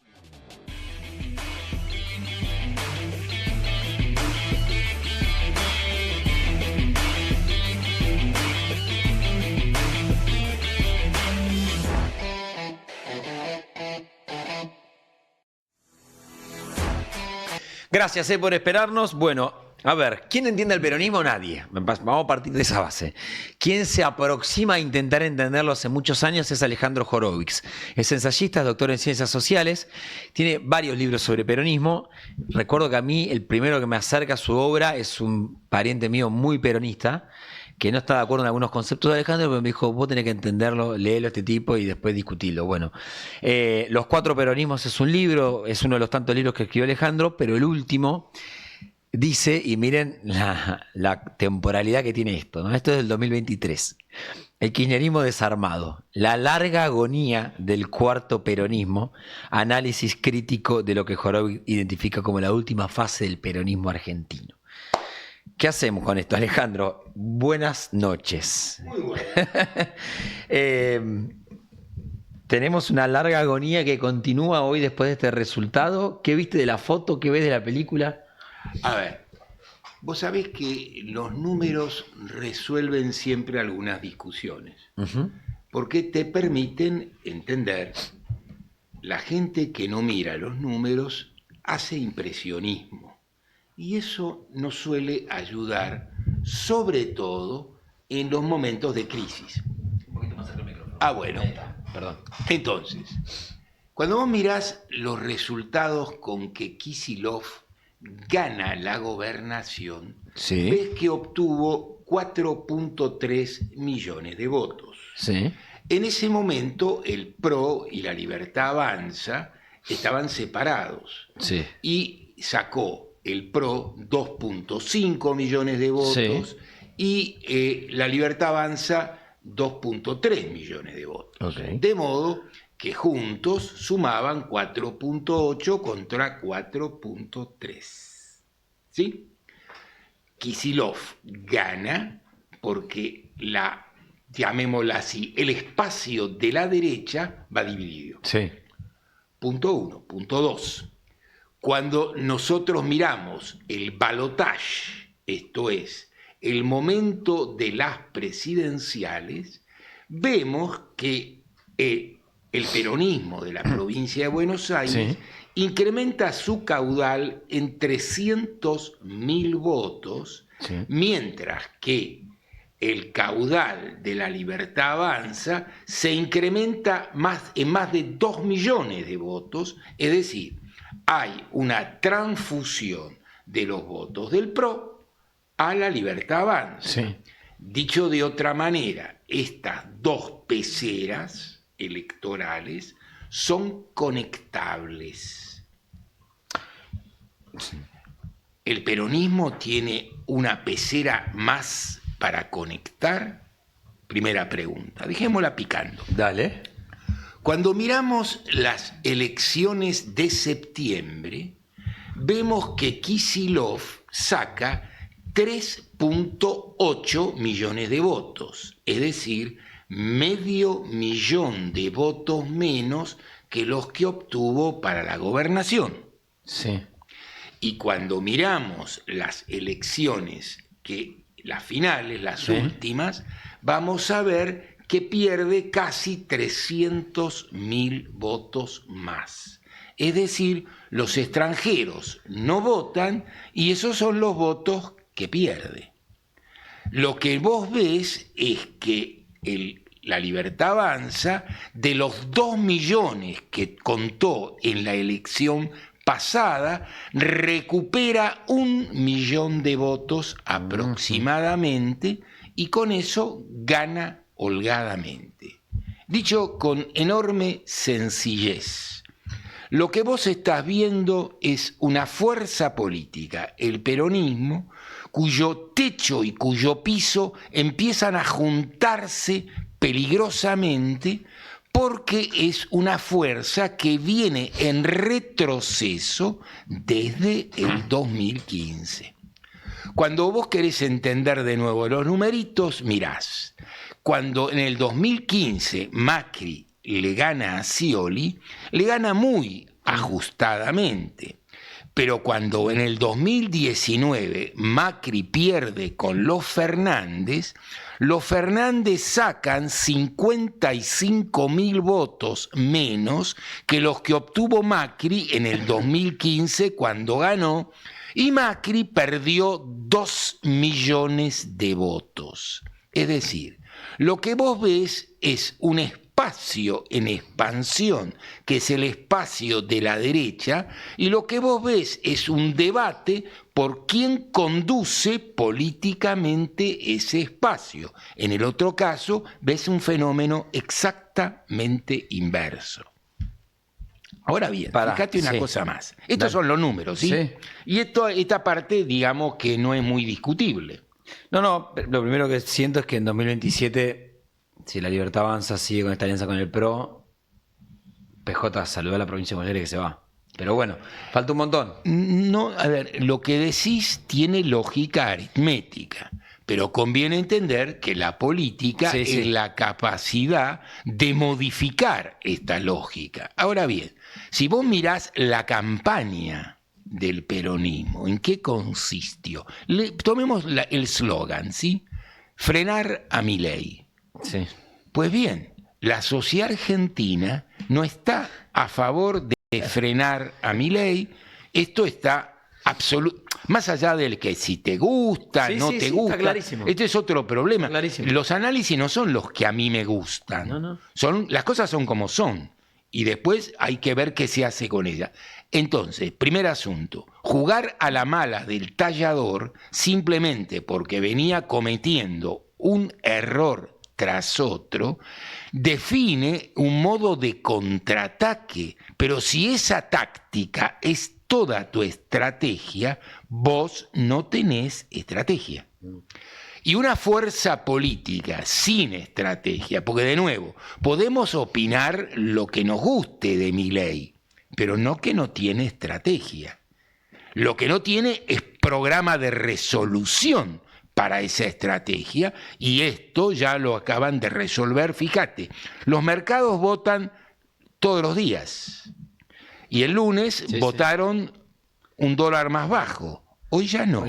Gracias por esperarnos. Bueno, a ver, ¿quién entiende el peronismo? Nadie. Vamos a partir de esa base. Quien se aproxima a intentar entenderlo hace muchos años es Alejandro Horowitz. Es ensayista, es doctor en ciencias sociales, tiene varios libros sobre peronismo. Recuerdo que a mí el primero que me acerca a su obra es un pariente mío muy peronista, que no está de acuerdo en algunos conceptos de Alejandro, pero me dijo, vos tenés que entenderlo, léelo a este tipo y después discutirlo. Bueno, Los 4 peronismos es un libro, es uno de los tantos libros que escribió Alejandro, pero el último dice, y miren la temporalidad que tiene esto, ¿no? Esto es del 2023. El kirchnerismo desarmado, la larga agonía del 4º peronismo, análisis crítico de lo que Horowitz identifica como la última fase del peronismo argentino. ¿Qué hacemos con esto, Alejandro? Buenas noches. Muy buenas. Tenemos una larga agonía que continúa hoy después de este resultado. ¿Qué viste de la foto? ¿Qué ves de la película? A ver, vos sabés que los números resuelven siempre algunas discusiones, porque te permiten entender la gente que no mira los números hace impresionismo. Y eso nos suele ayudar, sobre todo en los momentos de crisis. Un poquito más cerca del micrófono. Ah, bueno. Perdón. Entonces, cuando vos mirás los resultados con que Kicillof gana la gobernación, Sí. ves que obtuvo 4.3 millones de votos. Sí. En ese momento, el PRO y la Libertad Avanza estaban separados. Sí. Y sacó el PRO 2.5 millones de votos y la Libertad Avanza 2.3 millones de votos. Ok. De modo que juntos sumaban 4.8 contra 4.3. ¿Sí? Kicillof gana porque llamémosla así, el espacio de la derecha va dividido. Sí. Punto 1. Punto 2. Cuando nosotros miramos el balotage, esto es, el momento de las presidenciales, vemos que el peronismo de la provincia de Buenos Aires incrementa su caudal en 300.000 votos, mientras que el caudal de la Libertad Avanza se incrementa en más de 2 millones de votos, es decir, hay una transfusión de los votos del PRO a la Libertad Avanza. Sí. Dicho de otra manera, estas dos peceras electorales son conectables. ¿El peronismo tiene una pecera más para conectar? Primera pregunta, dejémosla picando. Dale. Cuando miramos las elecciones de septiembre, vemos que Kicillof saca 3.8 millones de votos, es decir, 500.000 de votos menos que los que obtuvo para la gobernación. Sí. Y cuando miramos las elecciones, las finales, las últimas, vamos a ver que pierde casi 300.000 votos más. Es decir, los extranjeros no votan y esos son los votos que pierde. Lo que vos ves es que la Libertad Avanza, de los 2 millones que contó en la elección pasada, recupera 1 millón de votos aproximadamente y con eso gana holgadamente. Dicho con enorme sencillez, lo que vos estás viendo es una fuerza política, el peronismo, cuyo techo y cuyo piso empiezan a juntarse peligrosamente porque es una fuerza que viene en retroceso desde el 2015. Cuando vos querés entender de nuevo los numeritos, mirás, cuando en el 2015 Macri le gana a Scioli, le gana muy ajustadamente. Pero cuando en el 2019 Macri pierde con los Fernández sacan 55.000 votos menos que los que obtuvo Macri en el 2015 cuando ganó, y Macri perdió 2 millones de votos. Es decir, lo que vos ves es un espacio en expansión, que es el espacio de la derecha, y lo que vos ves es un debate por quién conduce políticamente ese espacio. En el otro caso, ves un fenómeno exactamente inverso. Ahora bien, fíjate una cosa más. Estos son los números, ¿sí? Y esta parte, digamos que no es muy discutible. No, lo primero que siento es que en 2027, si la Libertad Avanza sigue con esta alianza con el PRO, PJ saludó a la provincia de Buenos Aires que se va. Pero bueno, falta un montón. No, a ver, lo que decís tiene lógica aritmética, pero conviene entender que la política es la capacidad de modificar esta lógica. Ahora bien, si vos mirás la campaña del peronismo, ¿en qué consistió? Tomemos el eslogan, ¿sí? Frenar a Milei. Sí. Pues bien, la sociedad argentina no está a favor de frenar a Milei Esto está más allá del que si te gusta, Sí, no sí, te sí, gusta. está clarísimo. Este es otro problema. Está clarísimo. Los análisis no son los que a mí me gustan. No. Las cosas son como son. Y después hay que ver qué se hace con ellas. Entonces, primer asunto, jugar a la mala del tallador simplemente porque venía cometiendo un error tras otro, define un modo de contraataque. Pero si esa táctica es toda tu estrategia, vos no tenés estrategia. Y una fuerza política sin estrategia, porque de nuevo, podemos opinar lo que nos guste de Milei, pero no que no tiene estrategia. Lo que no tiene es programa de resolución para esa estrategia, y esto ya lo acaban de resolver. Fíjate, los mercados votan todos los días, y el lunes votaron $1 más bajo. Hoy ya no.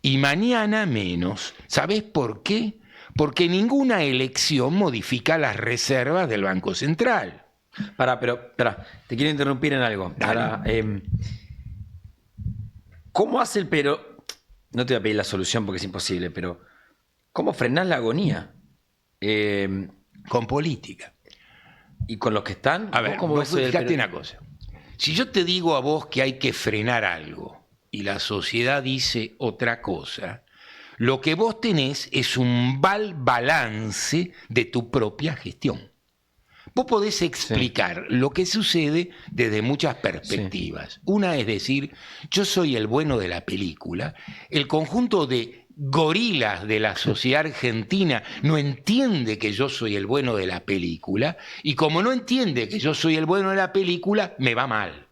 Y mañana menos. ¿Sabés por qué? Porque ninguna elección modifica las reservas del Banco Central. Pero te quiero interrumpir en algo. ¿Cómo hace el Perón? No te voy a pedir la solución porque es imposible, pero ¿cómo frenás la agonía? Con política. ¿Y con los que están? A ver, ¿Cómo ves fíjate una cosa. Si yo te digo a vos que hay que frenar algo y la sociedad dice otra cosa, lo que vos tenés es un balance de tu propia gestión. Vos podés explicar lo que sucede desde muchas perspectivas. Una es decir, yo soy el bueno de la película, el conjunto de gorilas de la sociedad argentina no entiende que yo soy el bueno de la película, y como no entiende que yo soy el bueno de la película, me va mal.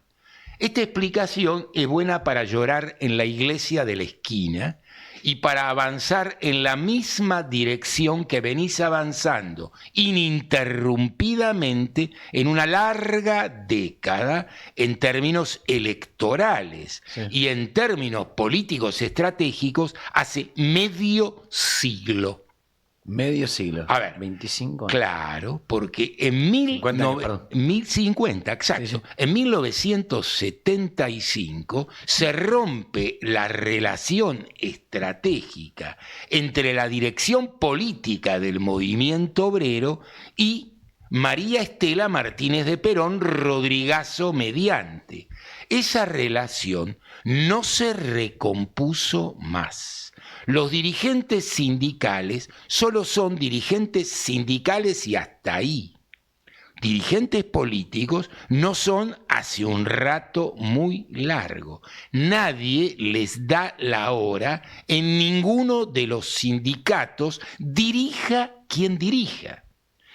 Esta explicación es buena para llorar en la iglesia de la esquina y para avanzar en la misma dirección que venís avanzando ininterrumpidamente en una larga década en términos electorales y en términos políticos estratégicos hace medio siglo. Medio siglo. A ver, 25 años. Claro, porque en 1050, exacto. Sí. En 1975 se rompe la relación estratégica entre la dirección política del movimiento obrero y María Estela Martínez de Perón, Rodrigazo mediante. Esa relación no se recompuso más. Los dirigentes sindicales solo son dirigentes sindicales y hasta ahí. Dirigentes políticos no son hace un rato muy largo. Nadie les da la hora en ninguno de los sindicatos, dirija quien dirija.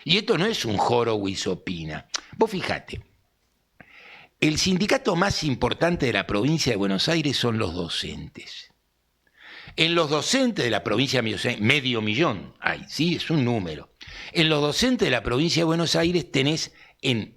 Y esto no es un joro guisopina. Vos fíjate, el sindicato más importante de la provincia de Buenos Aires son los docentes. En los docentes de la provincia de Buenos Aires, 500.000 hay, ¿sí? Es un número. En los docentes de la provincia de Buenos Aires tenés en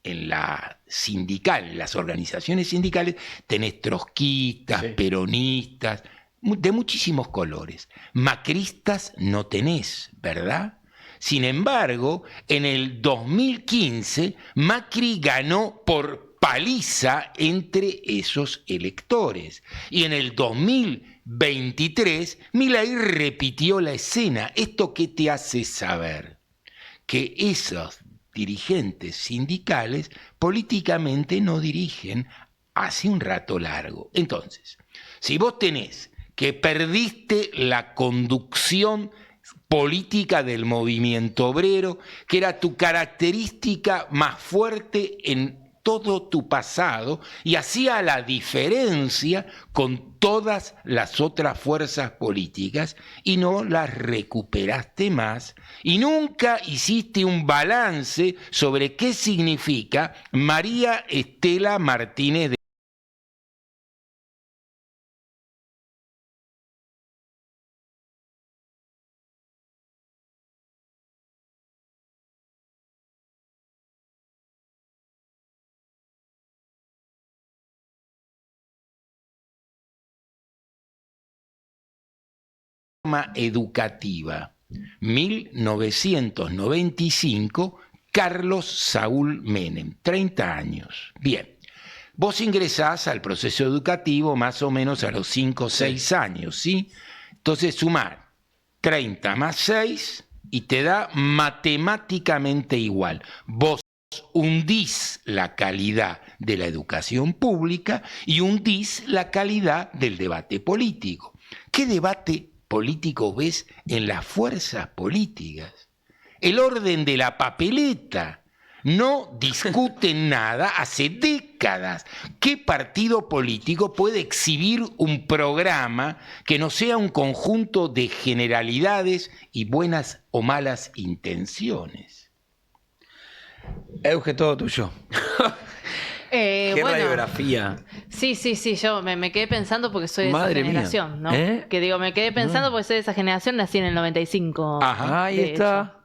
la sindical, en las organizaciones sindicales, tenés trotskistas, peronistas, de muchísimos colores. Macristas no tenés, ¿verdad? Sin embargo, en el 2015, Macri ganó por paliza entre esos electores. Y en el 2023, Milei repitió la escena. ¿Esto qué te hace saber? Que esos dirigentes sindicales políticamente no dirigen hace un rato largo. Entonces, si vos tenés que perdiste la conducción política del movimiento obrero, que era tu característica más fuerte en todo tu pasado y hacía la diferencia con todas las otras fuerzas políticas, y no las recuperaste más y nunca hiciste un balance sobre qué significa María Estela Martínez de educativa. 1995, Carlos Saúl Menem, 30 años. Bien, Vos ingresás al proceso educativo más o menos a los 5 o 6 años, ¿sí? Entonces sumar 30 más 6 y te da matemáticamente igual. Vos hundís la calidad de la educación pública y hundís la calidad del debate político. ¿Qué debate político ves en las fuerzas políticas? El orden de la papeleta. No discuten nada hace décadas. ¿Qué partido político puede exhibir un programa que no sea un conjunto de generalidades y buenas o malas intenciones? Euge, todo tuyo. Qué Bueno, radiografía. sí, yo me quedé pensando porque soy de Madre esa mía. generación, ¿no? ¿Eh? Que digo, me quedé pensando porque soy de esa generación, nací en el 95. Ajá. Ahí de está. hecho.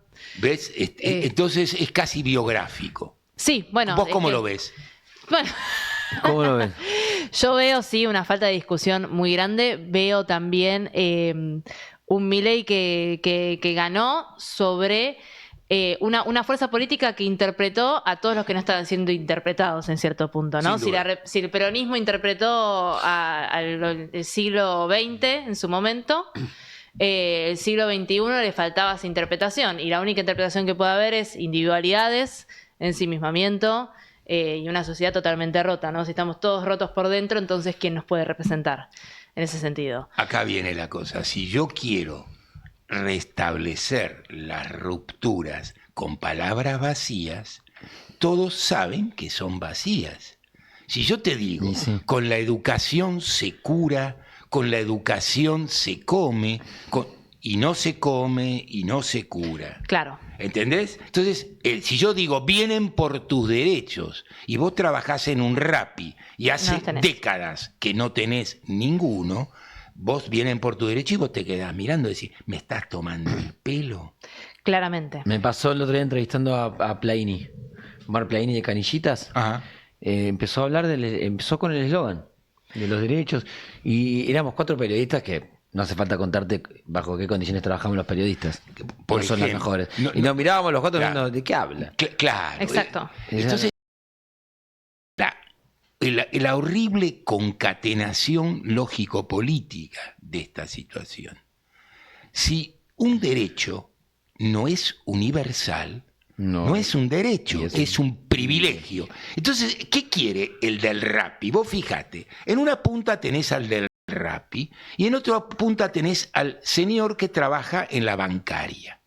¿Ves? Entonces es casi biográfico. Sí, bueno. ¿Vos es cómo que- lo ves? Bueno, ¿Cómo lo ves? yo veo, sí, una falta de discusión muy grande. Veo también un Milei que ganó sobre una fuerza política que interpretó a todos los que no estaban siendo interpretados en cierto punto, ¿no? Sin duda. Si el peronismo interpretó al siglo XX en su momento, el siglo XXI le faltaba esa interpretación. Y la única interpretación que puede haber es individualidades, ensimismamiento, y una sociedad totalmente rota, ¿no? Si estamos todos rotos por dentro, entonces ¿quién nos puede representar en ese sentido? Acá viene la cosa. Si yo quiero restablecer las rupturas con palabras vacías, todos saben que son vacías. Si yo te digo, Y sí. con la educación se cura, con la educación se come, y no se come y no se cura. Claro. ¿Entendés? Entonces, si yo digo, vienen por tus derechos, y vos trabajás en un Rappi, y hace No los tenés. décadas que no tenés ninguno, vos vienen por tu derecho y vos te quedás mirando y decís, ¿me estás tomando el pelo? Claramente. Me pasó el otro día entrevistando a Plaini, Omar Plaini de Canillitas. Ajá. Empezó a hablar empezó con el eslogan de los derechos y éramos 4 periodistas que no hace falta contarte bajo qué condiciones trabajamos los periodistas. Por No son las ejemplo, mejores. no- y nos mirábamos los 4 Claro. viendo de qué habla. Claro. Exacto. Entonces, la horrible concatenación lógico-política de esta situación. Si un derecho no es universal, no es un derecho, Y es un privilegio. Entonces, ¿qué quiere el del Rappi? Vos fíjate, en una punta tenés al del Rappi y en otra punta tenés al señor que trabaja en la bancaria.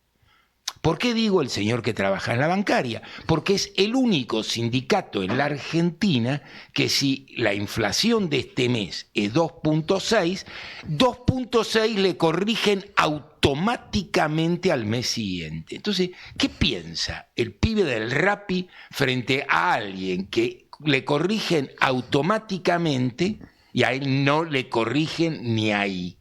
¿Por qué digo el señor que trabaja en la bancaria? Porque es el único sindicato en la Argentina que si la inflación de este mes es 2.6, 2.6 le corrigen automáticamente al mes siguiente. Entonces, ¿qué piensa el pibe del Rappi frente a alguien que le corrigen automáticamente y a él no le corrigen ni ahí?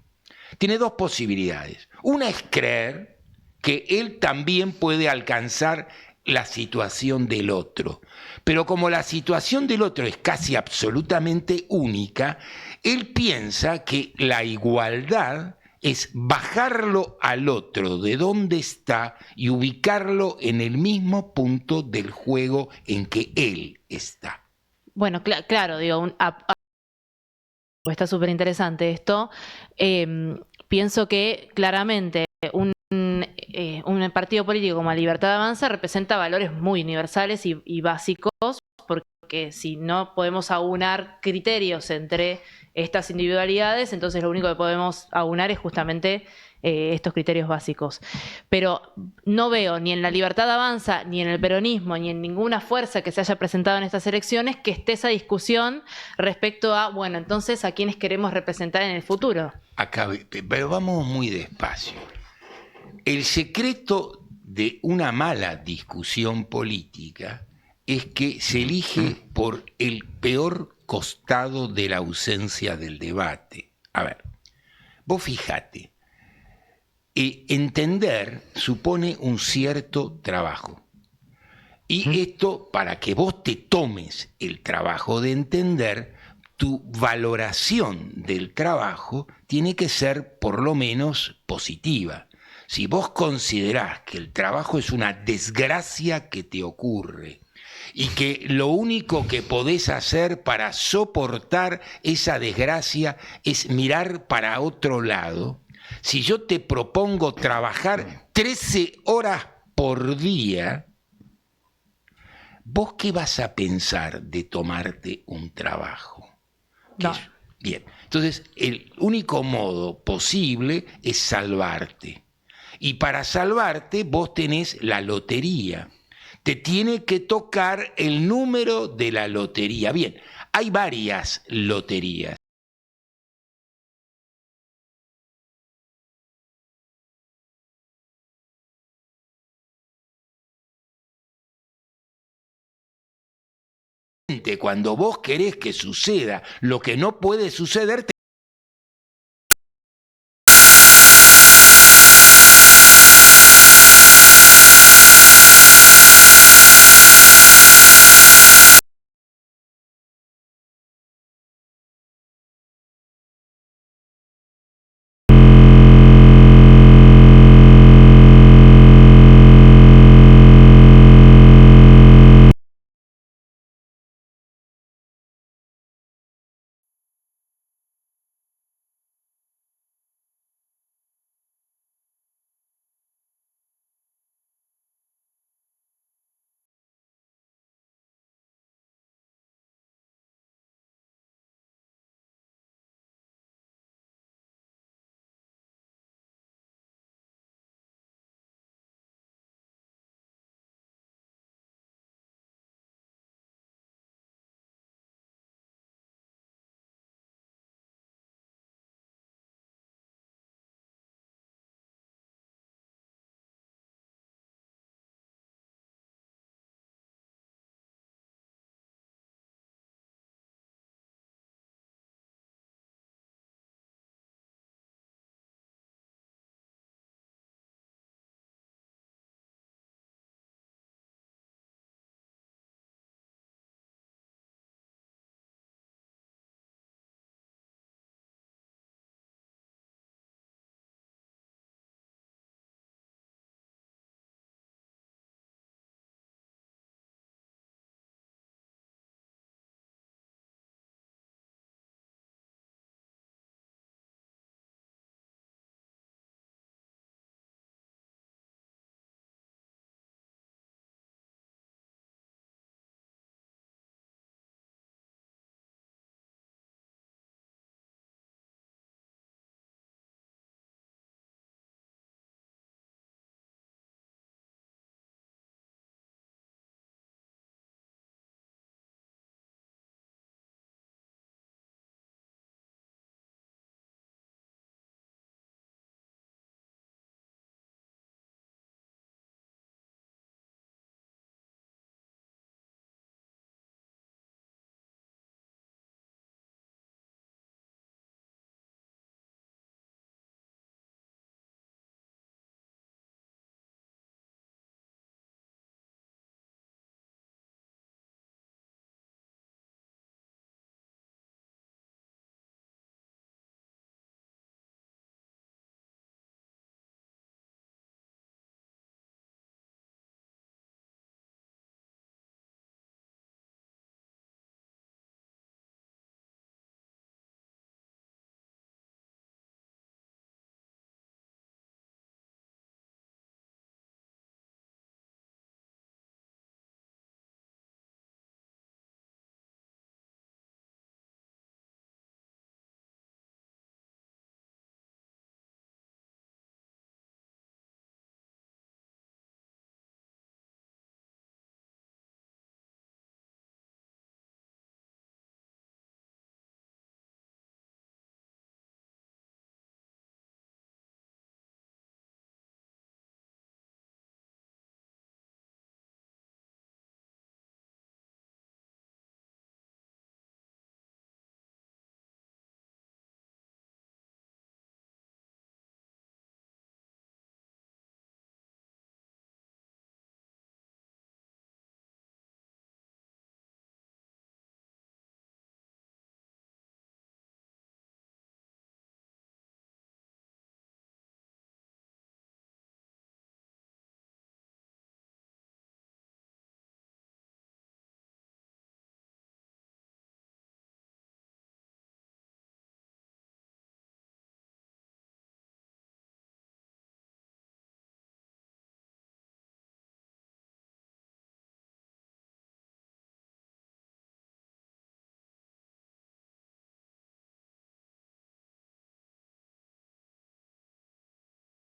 Tiene dos posibilidades. Una es creer que él también puede alcanzar la situación del otro. Pero como la situación del otro es casi absolutamente única, él piensa que la igualdad es bajarlo al otro de donde está y ubicarlo en el mismo punto del juego en que él está. Bueno, claro, digo, está súper interesante esto. Pienso que claramente un partido político como la Libertad Avanza representa valores muy universales y básicos, porque si no podemos aunar criterios entre estas individualidades, entonces lo único que podemos aunar es justamente estos criterios básicos. Pero no veo ni en la Libertad Avanza, ni en el peronismo, ni en ninguna fuerza que se haya presentado en estas elecciones que esté esa discusión respecto a, bueno, entonces a quiénes queremos representar en el futuro. Pero vamos muy despacio. El secreto de una mala discusión política es que se elige por el peor costado de la ausencia del debate. A ver, vos fíjate, entender supone un cierto trabajo. Y esto, para que vos te tomes el trabajo de entender, tu valoración del trabajo tiene que ser por lo menos positiva. Si vos considerás que el trabajo es una desgracia que te ocurre y que lo único que podés hacer para soportar esa desgracia es mirar para otro lado, si yo te propongo trabajar 13 horas por día, ¿vos qué vas a pensar de tomarte un trabajo? No. Bien, entonces el único modo posible es salvarte. Y para salvarte vos tenés la lotería. Te tiene que tocar el número de la lotería. Bien, hay varias loterías. Cuando vos querés que suceda lo que no puede suceder,